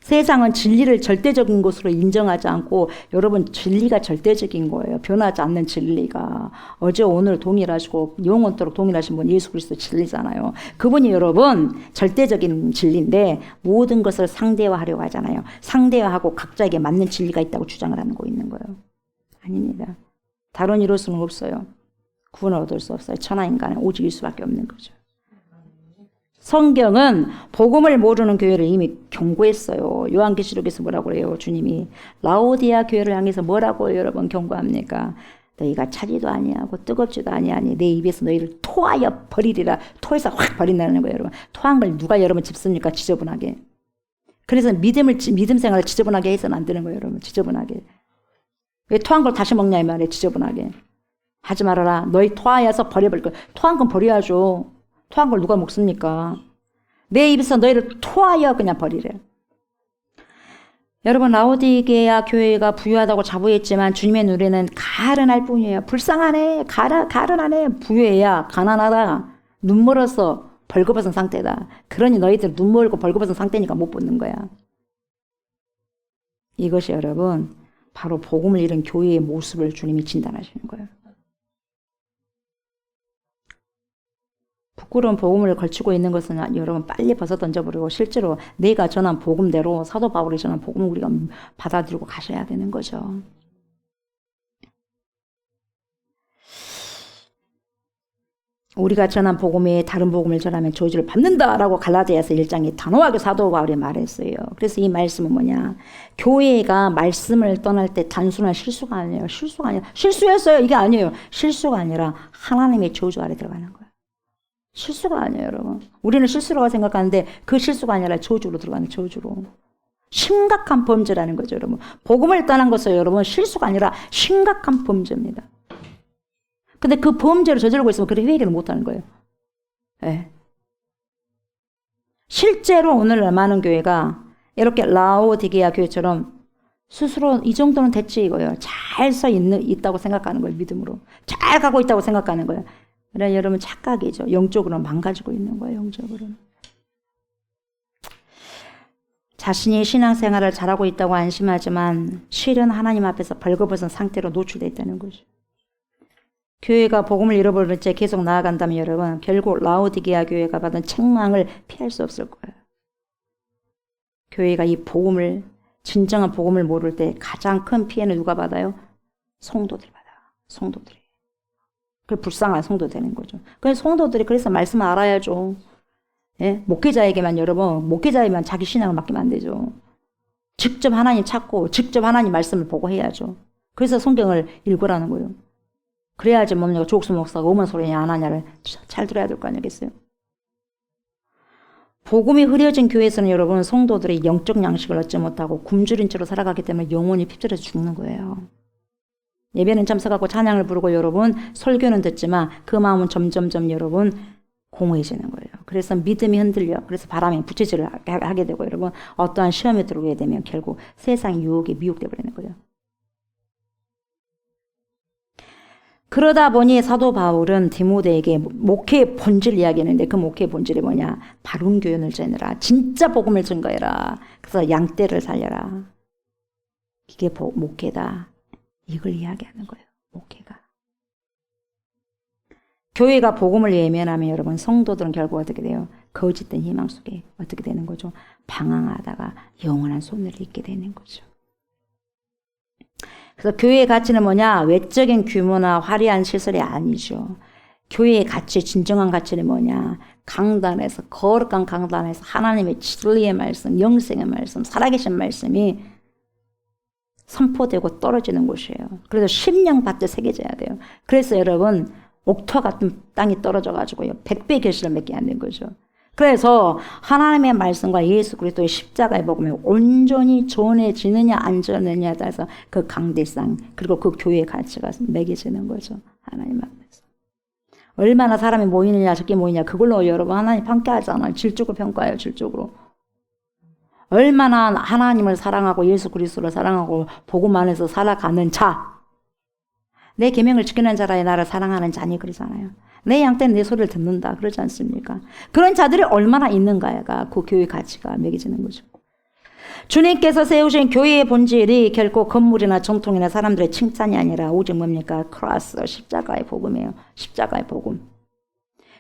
세상은 진리를 절대적인 것으로 인정하지 않고 여러분 진리가 절대적인 거예요. 변하지 않는 진리가. 어제 오늘 동일하시고 영원토록 동일하신 분 예수 그리스도 진리잖아요. 그분이 여러분 절대적인 진리인데 모든 것을 상대화하려고 하잖아요. 상대화하고 각자에게 맞는 진리가 있다고 주장을 하고 있는 거예요. 아닙니다. 다른 이럴 수는 없어요. 구원을 얻을 수 없어요. 천하인간은 오직 예수밖에 없는 거죠. 성경은 복음을 모르는 교회를 이미 경고했어요. 요한계시록에서 뭐라고 그래요? 주님이 라오디아 교회를 향해서 뭐라고 여러분 경고합니까? 너희가 차지도 아니하고 뜨겁지도 아니하니 내 입에서 너희를 토하여 버리리라. 토해서 확 버린다는 거예요. 여러분. 토한 걸 누가 여러분 집습니까? 지저분하게. 그래서 믿음 생활을 지저분하게 해서는 안 되는 거예요. 여러분. 지저분하게. 왜 토한 걸 다시 먹냐 이 말이에요. 지저분하게. 하지 말아라. 너희 토하여서 버려버릴 거야. 토한 건 버려야죠. 토한 걸 누가 먹습니까? 내 입에서 너희를 토하여 그냥 버리래. 여러분, 라오디게아 교회가 부유하다고 자부했지만 주님의 눈에는 가련할 뿐이에요. 불쌍하네, 가련하네, 부유해야 가난하다, 눈멀어서 벌거벗은 상태다. 그러니 너희들 눈멀고 벌거벗은 상태니까 못 붙는 거야. 이것이 여러분 바로 복음을 잃은 교회의 모습을 주님이 진단하시는 거예요. 부끄러운 복음을 걸치고 있는 것은 여러분 빨리 벗어 던져버리고 실제로 내가 전한 복음대로 사도 바울이 전한 복음을 우리가 받아들이고 가셔야 되는 거죠. 우리가 전한 복음에 다른 복음을 전하면 저주를 받는다라고 갈라디아서 1장에 단호하게 사도 바울이 말했어요. 그래서 이 말씀은 뭐냐? 교회가 말씀을 떠날 때 단순한 실수가 아니에요. 실수가 아니라 실수했어요. 이게 아니에요. 실수가 아니라 하나님의 저주 아래 들어가는 거예요. 실수가 아니에요, 여러분. 우리는 실수라고 생각하는데 그 실수가 아니라 저주로 들어가는 저주로. 심각한 범죄라는 거죠, 여러분. 복음을 떠난 것은 여러분 실수가 아니라 심각한 범죄입니다. 근데 그 범죄를 저지르고 있으면 그렇게 회개를 못하는 거예요. 네. 실제로 오늘날 많은 교회가 이렇게 라오디게아 교회처럼 스스로 이 정도는 됐지 이거예요. 잘 서 있다고 생각하는 거예요. 믿음으로. 잘 가고 있다고 생각하는 거예요. 그래 여러분 착각이죠. 영적으로는 망가지고 있는 거예요. 영적으로는. 자신이 신앙생활을 잘하고 있다고 안심하지만 실은 하나님 앞에서 벌거벗은 상태로 노출되어 있다는 거죠. 교회가 복음을 잃어버릴 채 계속 나아간다면 여러분 결국 라오디게아 교회가 받은 책망을 피할 수 없을 거예요. 교회가 이 복음을 진정한 복음을 모를 때 가장 큰 피해는 누가 받아요? 성도들이 받아요. 성도들이. 그 불쌍한 성도 되는 거죠. 그래서 성도들이 그래서 말씀을 알아야죠. 예? 목회자에게만 여러분 목회자에만 자기 신앙을 맡기면 안 되죠. 직접 하나님 찾고 직접 하나님 말씀을 보고 해야죠. 그래서 성경을 읽으라는 거예요. 그래야지 뭡니까 조옥수 목사가 오만 소리냐 안 하냐를 잘 들어야 될 거 아니겠어요. 복음이 흐려진 교회에서는 여러분 성도들이 영적 양식을 얻지 못하고 굶주린 채로 살아가기 때문에 영혼이 핍절해서 죽는 거예요. 예배는 참석하고 찬양을 부르고 여러분 설교는 듣지만 그 마음은 점점점 여러분 공허해지는 거예요. 그래서 믿음이 흔들려. 그래서 바람에 부채질을 하게 되고 여러분 어떠한 시험에 들어오게 되면 결국 세상 유혹에 미혹되어 버리는 거예요. 그러다 보니 사도 바울은 디모데에게 목회의 본질 이야기했는데 그 목회의 본질이 뭐냐? 바른 교훈을 전해라. 진짜 복음을 증거해라. 그래서 양떼를 살려라. 이게 목회다. 이걸 이야기하는 거예요. 목회가. 교회가 복음을 예면하면 여러분 성도들은 결국 어떻게 돼요? 거짓된 희망 속에 어떻게 되는 거죠? 방황하다가 영원한 손해를 입게 되는 거죠. 그래서 교회의 가치는 뭐냐? 외적인 규모나 화려한 시설이 아니죠. 교회의 가치, 진정한 가치는 뭐냐? 강단에서, 거룩한 강단에서 하나님의 진리의 말씀, 영생의 말씀, 살아계신 말씀이 선포되고 떨어지는 곳이에요. 그래서 심령밭에 새겨져야 돼요. 그래서 여러분 옥토 같은 땅이 떨어져가지고요 100배 결실을 맺게 하는 거죠. 그래서 하나님의 말씀과 예수 그리스도의 십자가에 복음이 온전히 전해지느냐 안 전해지느냐에 따라서 그 강대상 그리고 그 교회의 가치가 매겨지는 거죠. 하나님 앞에서. 얼마나 사람이 모이느냐 적게 모이냐 그걸로 여러분 하나님 평가하잖아요. 질적으로 평가해요. 질적으로. 얼마나 하나님을 사랑하고 예수 그리스도를 사랑하고 복음 안에서 살아가는 자. 내 계명을 지키는 자라야 나를 사랑하는 자니 그러잖아요. 내 양떼는 내 소리를 듣는다 그러지 않습니까? 그런 자들이 얼마나 있는가가 그 교회 가치가 매겨지는 거죠. 주님께서 세우신 교회의 본질이 결코 건물이나 전통이나 사람들의 칭찬이 아니라 오직 뭡니까? 크로스 십자가의 복음이에요. 십자가의 복음.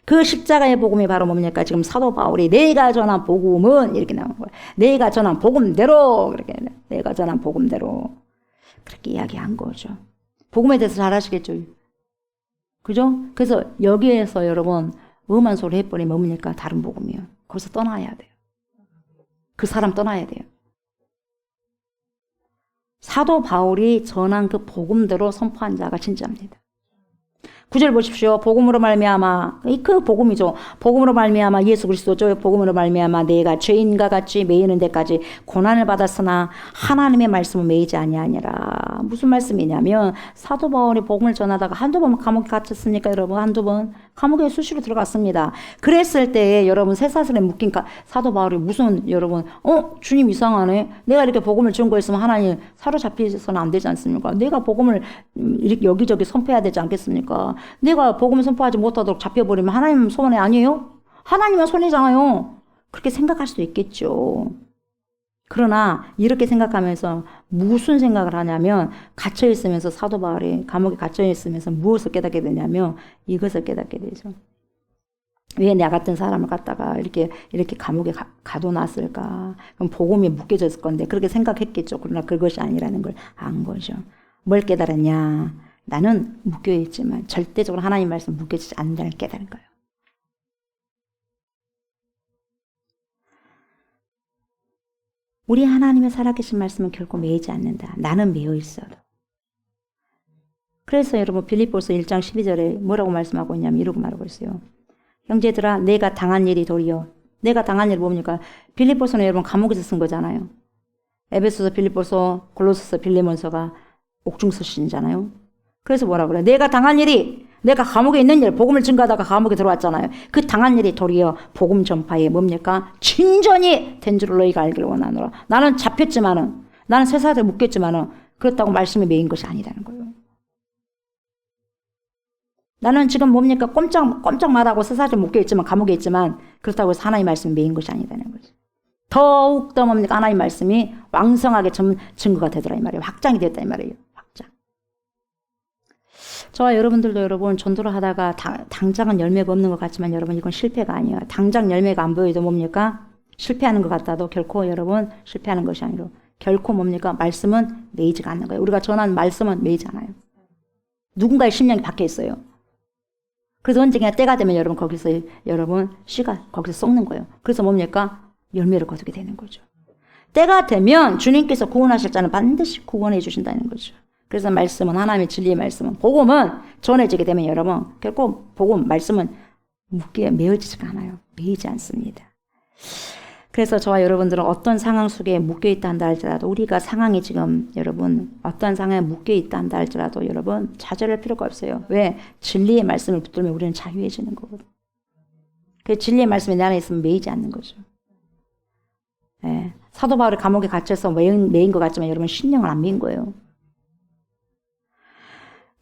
그 십자가의 복음이 바로 뭡니까? 지금 사도 바울이 내가 전한 복음은 이렇게 나온 거예요. 내가 전한 복음대로 그렇게 내가 전한 복음대로 그렇게 이야기한 거죠. 복음에 대해서 잘 아시겠죠? 그죠? 그래서 여기에서 여러분 음한 소리 해버리면 뭡니까? 다른 복음이에요. 거기서 떠나야 돼요. 그 사람 떠나야 돼요. 사도 바울이 전한 그 복음대로 선포한 자가 진짜입니다. 9절 보십시오. 복음으로 말미암아 그 복음이죠. 복음으로 말미암아 예수 그리스도죠. 복음으로 말미암아 내가 죄인과 같이 매이는 데까지 고난을 받았으나 하나님의 말씀을 매이지 아니하니라. 있습니다. 무슨 말씀이냐면 사도 바울이 복음을 전하다가 한두 번 감옥에 갇혔습니까, 여러분? 한두 번 감옥에 수시로 들어갔습니다. 그랬을 때 여러분 쇠사슬에 묶인 사도 바울이 무슨 여러분 주님 이상하네. 내가 이렇게 복음을 전거했으면 하나님 사로잡히서는 안 되지 않습니까? 내가 복음을 이렇게 여기저기 선포해야 되지 않겠습니까? 내가 복음을 선포하지 못하도록 잡혀버리면 하나님 손해 아니에요? 하나님은 손해잖아요. 그렇게 생각할 수도 있겠죠. 그러나 이렇게 생각하면서 무슨 생각을 하냐면 갇혀있으면서 사도 바울이 감옥에 갇혀있으면서 무엇을 깨닫게 되냐면 이것을 깨닫게 되죠. 왜 나 같은 사람을 갖다가 이렇게 감옥에 가둬놨을까? 그럼 복음이 묶여졌을 건데 그렇게 생각했겠죠. 그러나 그것이 아니라는 걸 안 거죠. 뭘 깨달았냐? 나는 묶여있지만 절대적으로 하나님 말씀 묶여지지 않는다는 깨달은 거예요. 우리 하나님의 살아계신 말씀은 결코 매이지 않는다. 나는 매여 있어도. 그래서 여러분 빌립보서 1장 12절에 뭐라고 말씀하고 있냐면 이러고 말하고 있어요. 형제들아 내가 당한 일이 도리어. 내가 당한 일이 뭡니까? 빌립보서는 여러분 감옥에서 쓴 거잖아요. 에베소서, 빌립보서, 골로새서, 빌레몬서가 옥중서신이잖아요. 그래서 뭐라 그래? 내가 당한 일이 내가 감옥에 있는 일, 복음을 증거하다가 감옥에 들어왔잖아요. 그 당한 일이 도리어 복음 전파에 뭡니까? 진전이 된 줄을 너희가 알기를 원하노라. 나는 잡혔지만은, 나는 쇠사슬에 묶였지만은, 그렇다고 말씀이 메인 것이 아니라는 거예요. 나는 지금 뭡니까? 꼼짝 말하고 쇠사슬에 묶여있지만, 감옥에 있지만, 그렇다고 해서 하나님의 말씀이 메인 것이 아니라는 거죠. 더욱더 뭡니까? 하나님의 말씀이 왕성하게 증거가 되더라, 이 말이에요. 확장이 됐다, 이 말이에요. 저와 여러분들도 여러분 전도를 하다가 당장은 열매가 없는 것 같지만 여러분 이건 실패가 아니에요. 당장 열매가 안 보여도 뭡니까? 실패하는 것 같아도 결코 여러분 실패하는 것이 아니라 결코 뭡니까? 말씀은 매이지가 않는 거예요. 우리가 전하는 말씀은 매이지 않아요. 누군가의 심령이 박혀 있어요. 그래서 언젠가 때가 되면 여러분 거기서 여러분 씨가 거기서 썩는 거예요. 그래서 뭡니까? 열매를 거두게 되는 거죠. 때가 되면 주님께서 구원하실 자는 반드시 구원해 주신다는 거죠. 그래서 말씀은 하나님의 진리의 말씀은 복음은 전해지게 되면 여러분 결코 복음 말씀은 매어지지가 않아요. 매이지 않습니다. 그래서 저와 여러분들은 어떤 상황 속에 묶여있다 한다 할지라도 우리가 상황이 지금 여러분 어떤 상황에 묶여있다 한다 할지라도 여러분 좌절할 필요가 없어요. 왜? 진리의 말씀을 붙들면 우리는 자유해지는 거거든요. 그 진리의 말씀이 내 안에 있으면 매이지 않는 거죠. 네. 사도 바울이 감옥에 갇혀서 매인 것 같지만 여러분 신령을 안 매인 거예요.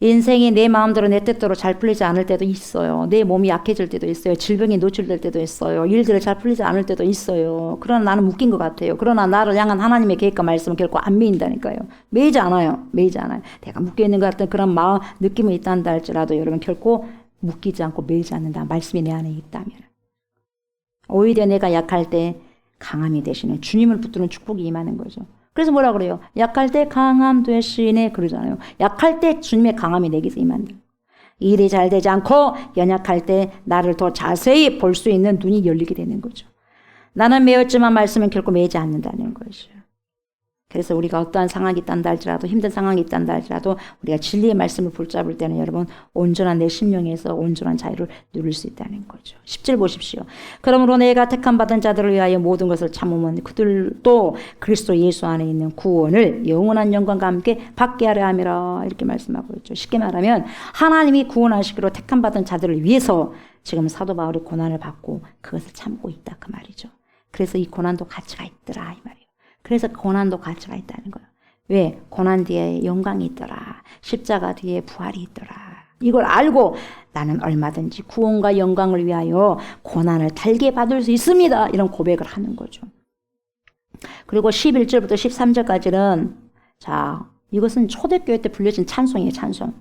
인생이 내 마음대로 내 뜻대로 잘 풀리지 않을 때도 있어요. 내 몸이 약해질 때도 있어요. 질병에 노출될 때도 있어요. 일들이 잘 풀리지 않을 때도 있어요. 그러나 나는 묶인 것 같아요. 그러나 나를 향한 하나님의 계획과 말씀은 결코 안 매인다니까요. 매이지 않아요. 매이지 않아요. 내가 묶여있는 것 같은 그런 마음, 느낌이 있다 할지라도 여러분 결코 묶이지 않고 매이지 않는다. 말씀이 내 안에 있다면. 오히려 내가 약할 때 강함이 되시는 주님을 붙드는 축복이 임하는 거죠. 그래서 뭐라 그래요? 약할 때 강함 되시네 그러잖아요. 약할 때 주님의 강함이 내게서 임한다. 일이 잘 되지 않고 연약할 때 나를 더 자세히 볼 수 있는 눈이 열리게 되는 거죠. 나는 매였지만 말씀은 결코 매이지 않는다는 거죠. 그래서 우리가 어떠한 상황이 있단다 할지라도 힘든 상황이 있단다 할지라도 우리가 진리의 말씀을 붙잡을 때는 여러분 온전한 내 심령에서 온전한 자유를 누릴 수 있다는 거죠. 10절 보십시오. 그러므로 내가 택함 받은 자들을 위하여 모든 것을 참으면 그들도 그리스도 예수 안에 있는 구원을 영원한 영광과 함께 받게 하려 함이라 이렇게 말씀하고 있죠. 쉽게 말하면 하나님이 구원하시기로 택함 받은 자들을 위해서 지금 사도 바울이 고난을 받고 그것을 참고 있다 그 말이죠. 그래서 이 고난도 가치가 있더라 이 말이에요. 그래서 고난도 가치가 있다는 거예요. 왜? 고난 뒤에 영광이 있더라. 십자가 뒤에 부활이 있더라. 이걸 알고 나는 얼마든지 구원과 영광을 위하여 고난을 달게 받을 수 있습니다. 이런 고백을 하는 거죠. 그리고 11절부터 13절까지는 자 이것은 초대교회 때 불려진 찬송이에요. 찬송.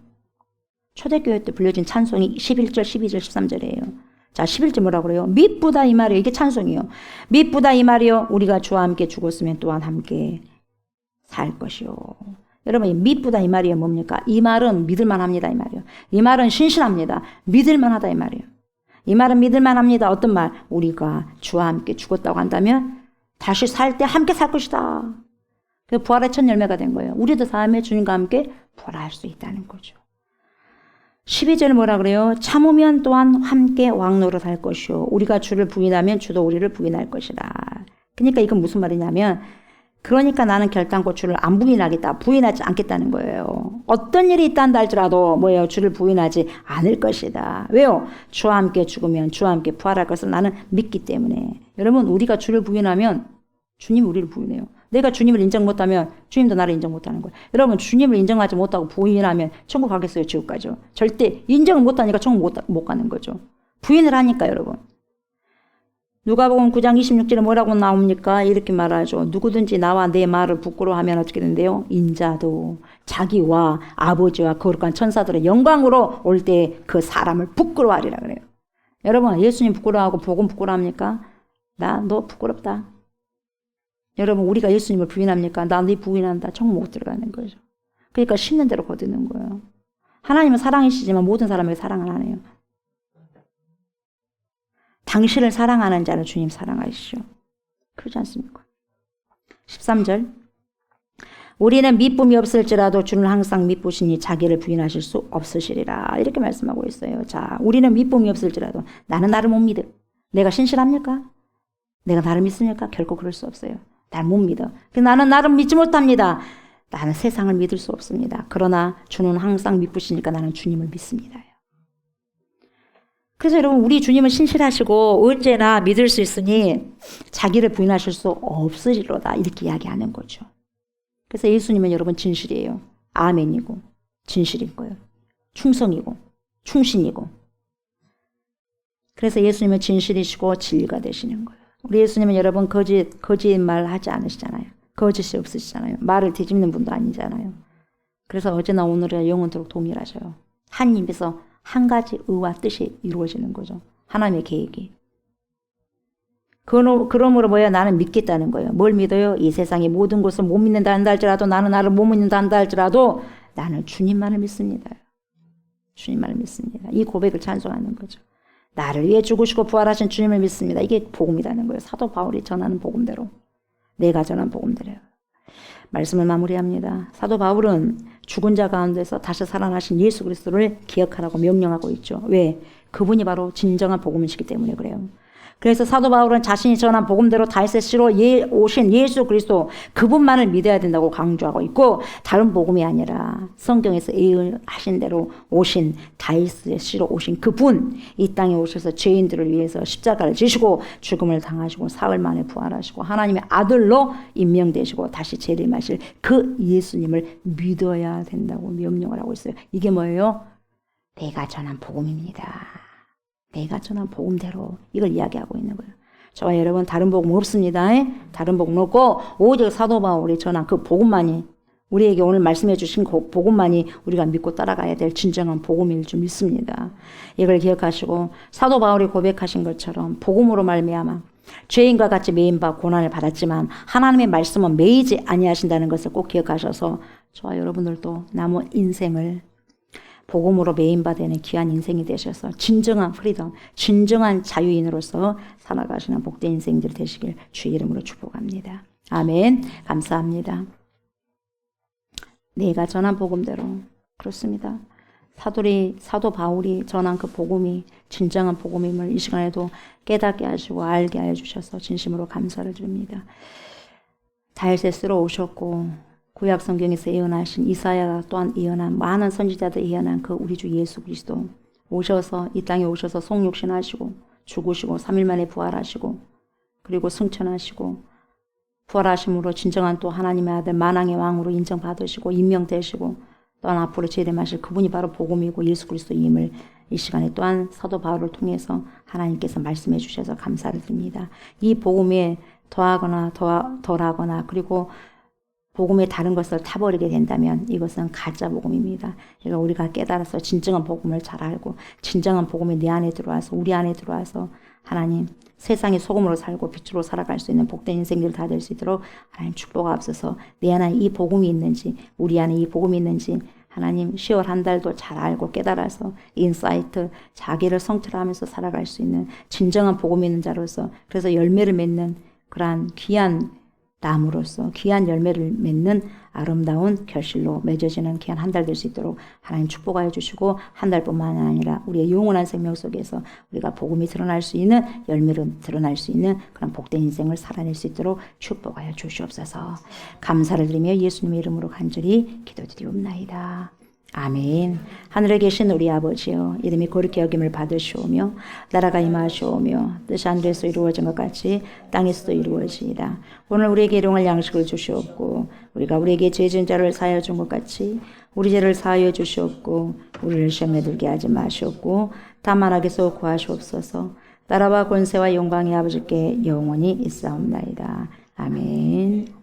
초대교회 때 불려진 찬송이 11절, 12절, 13절이에요. 자, 11절 뭐라고 그래요? 미쁘다 이 말이에요. 이게 찬송이에요. 미쁘다 이 말이요. 우리가 주와 함께 죽었으면 또한 함께 살 것이요. 여러분, 미쁘다 이 말이에요. 뭡니까? 이 말은 믿을만 합니다. 이 말이에요. 이 말은 신실합니다. 믿을만 하다 이 말이에요. 이 말은 믿을만 합니다. 어떤 말? 우리가 주와 함께 죽었다고 한다면 다시 살 때 함께 살 것이다. 그 부활의 첫 열매가 된 거예요. 우리도 다음에 주님과 함께 부활할 수 있다는 거죠. 12절 뭐라 그래요? 참으면 또한 함께 왕노릇 할 것이요. 우리가 주를 부인하면 주도 우리를 부인할 것이라. 그러니까 이건 무슨 말이냐면 그러니까 나는 결단코 주를 안 부인하겠다. 부인하지 않겠다는 거예요. 어떤 일이 있다 한다 할지라도 뭐예요? 주를 부인하지 않을 것이다. 왜요? 주와 함께 죽으면 주와 함께 부활할 것을 나는 믿기 때문에. 여러분, 우리가 주를 부인하면 주님 우리를 부인해요. 내가 주님을 인정 못하면 주님도 나를 인정 못하는 거예요. 여러분, 주님을 인정하지 못하고 부인하면 천국 가겠어요? 지옥 가죠? 절대 인정을 못하니까 천국 못 가는 거죠. 부인을 하니까 여러분. 누가복음 9장 26절에 뭐라고 나옵니까? 이렇게 말하죠. 누구든지 나와 내 말을 부끄러워하면 어떻게 된대요? 인자도 자기와 아버지와 거룩한 천사들의 영광으로 올 때 그 사람을 부끄러워하리라 그래요. 여러분, 예수님 부끄러워하고 복음 부끄러워합니까? 너 부끄럽다. 여러분, 우리가 예수님을 부인합니까? 나 네 부인한다. 천국 못 들어가는 거죠. 그러니까 심는 대로 거두는 거예요. 하나님은 사랑이시지만 모든 사람에게 사랑을 안 해요. 당신을 사랑하는 자는 주님 사랑하시죠. 그렇지 않습니까? 13절. 우리는 미쁨이 없을지라도 주는 항상 미쁘시니 자기를 부인하실 수 없으시리라. 이렇게 말씀하고 있어요. 자, 우리는 미쁨이 없을지라도 나는 나를 못 믿어. 내가 신실합니까? 내가 나를 믿습니까? 결코 그럴 수 없어요. 나를 못 믿어. 나는 나를 믿지 못합니다. 나는 세상을 믿을 수 없습니다. 그러나 주는 항상 미쁘시니까 나는 주님을 믿습니다. 그래서 여러분, 우리 주님은 신실하시고 언제나 믿을 수 있으니 자기를 부인하실 수 없으리로다. 이렇게 이야기하는 거죠. 그래서 예수님은 여러분 진실이에요. 아멘이고 진실인 거예요. 충성이고 충신이고. 그래서 예수님은 진실이시고 진리가 되시는 거예요. 우리 예수님은 여러분 거짓말 하지 않으시잖아요. 거짓이 없으시잖아요. 말을 뒤집는 분도 아니잖아요. 그래서 어제나 오늘이나 영원토록 동일하셔요. 한 입에서 한 가지 의와 뜻이 이루어지는 거죠. 하나님의 계획이. 그러므로 뭐예요? 나는 믿겠다는 거예요. 뭘 믿어요? 이 세상의 모든 것을 못 믿는다 한다 할지라도, 나는 나를 못 믿는다 한다 할지라도 나는 주님만을 믿습니다. 주님만을 믿습니다. 이 고백을 찬송하는 거죠. 나를 위해 죽으시고 부활하신 주님을 믿습니다. 이게 복음이라는 거예요. 사도 바울이 전하는 복음대로. 내가 전한 복음대로요. 말씀을 마무리합니다. 사도 바울은 죽은 자 가운데서 다시 살아나신 예수 그리스도를 기억하라고 명령하고 있죠. 왜? 그분이 바로 진정한 복음이시기 때문에 그래요. 그래서 사도 바울은 자신이 전한 복음대로 다윗시로 오신 예수 그리스도 그분만을 믿어야 된다고 강조하고 있고, 다른 복음이 아니라 성경에서 예언하신 대로 오신 다윗의 씨로 오신 그분, 이 땅에 오셔서 죄인들을 위해서 십자가를 지시고 죽음을 당하시고 사흘 만에 부활하시고 하나님의 아들로 임명되시고 다시 재림하실 그 예수님을 믿어야 된다고 명령을 하고 있어요. 이게 뭐예요? 내가 전한 복음입니다. 내가 전한 복음대로 이걸 이야기하고 있는 거예요. 저와 여러분, 다른 복음 없습니다. 다른 복음 없고 오직 사도 바울이 전한 그 복음만이, 우리에게 오늘 말씀해 주신 그 복음만이 우리가 믿고 따라가야 될 진정한 복음일 줄 믿습니다. 이걸 기억하시고 사도 바울이 고백하신 것처럼 복음으로 말미암아 죄인과 같이 매임받아 고난을 받았지만 하나님의 말씀은 매이지 아니하신다는 것을 꼭 기억하셔서 저와 여러분들도 남은 인생을 복음으로 매인받는 귀한 인생이 되셔서 진정한 프리덤, 진정한 자유인으로서 살아가시는 복된 인생들 되시길 주의 이름으로 축복합니다. 아멘. 감사합니다. 내가 전한 복음대로 그렇습니다. 사도 바울이 전한 그 복음이 진정한 복음임을 이 시간에도 깨닫게 하시고 알게 해주셔서 진심으로 감사를 드립니다. 다윗의 씨로 오셨고 구약 성경에서 예언하신 이사야가 또한 예언한 많은 선지자들 예언한 그 우리 주 예수 그리스도 오셔서 이 땅에 오셔서 성육신하시고 죽으시고 3일 만에 부활하시고 그리고 승천하시고 부활하심으로 진정한 또 하나님의 아들 만왕의 왕으로 인정받으시고 임명되시고 또한 앞으로 재림하실 그분이 바로 복음이고 예수 그리스도임을 이 시간에 또한 사도 바울을 통해서 하나님께서 말씀해 주셔서 감사를 드립니다. 이 복음에 더하거나 덜하거나 그리고 복음의 다른 것을 타버리게 된다면 이것은 가짜 복음입니다. 그러니까 우리가 깨달아서 진정한 복음을 잘 알고 진정한 복음이 내 안에 들어와서 우리 안에 들어와서 하나님 세상의 소금으로 살고 빛으로 살아갈 수 있는 복된 인생들 다 될 수 있도록 하나님 축복하옵소서. 내 안에 이 복음이 있는지 우리 안에 이 복음이 있는지 하나님 10월 한 달도 잘 알고 깨달아서 인사이트 자기를 성찰하면서 살아갈 수 있는 진정한 복음이 있는 자로서 그래서 열매를 맺는 그러한 귀한 나무로서 귀한 열매를 맺는 아름다운 결실로 맺어지는 귀한 한 달 될 수 있도록 하나님 축복하여 주시고, 한 달뿐만 아니라 우리의 영원한 생명 속에서 우리가 복음이 드러날 수 있는, 열매로 드러날 수 있는 그런 복된 인생을 살아낼 수 있도록 축복하여 주시옵소서. 감사를 드리며 예수님의 이름으로 간절히 기도드리옵나이다. 아멘. 하늘에 계신 우리 아버지여, 이름이 거룩히 여김을 받으시오며 나라가 임하시오며 뜻이 하늘에서 이루어진 것 같이 땅에서도 이루어지이다. 오늘 우리에게 일용할 양식을 주시옵고, 우리가 우리에게 죄 지은 자를 사하여 준 것 같이 우리 죄를 사하여 주시옵고, 우리를 시험에 들게 하지 마시옵고 다만 악에서 구하시옵소서. 나라와 권세와 영광이 아버지께 영원히 있사옵나이다. 아멘.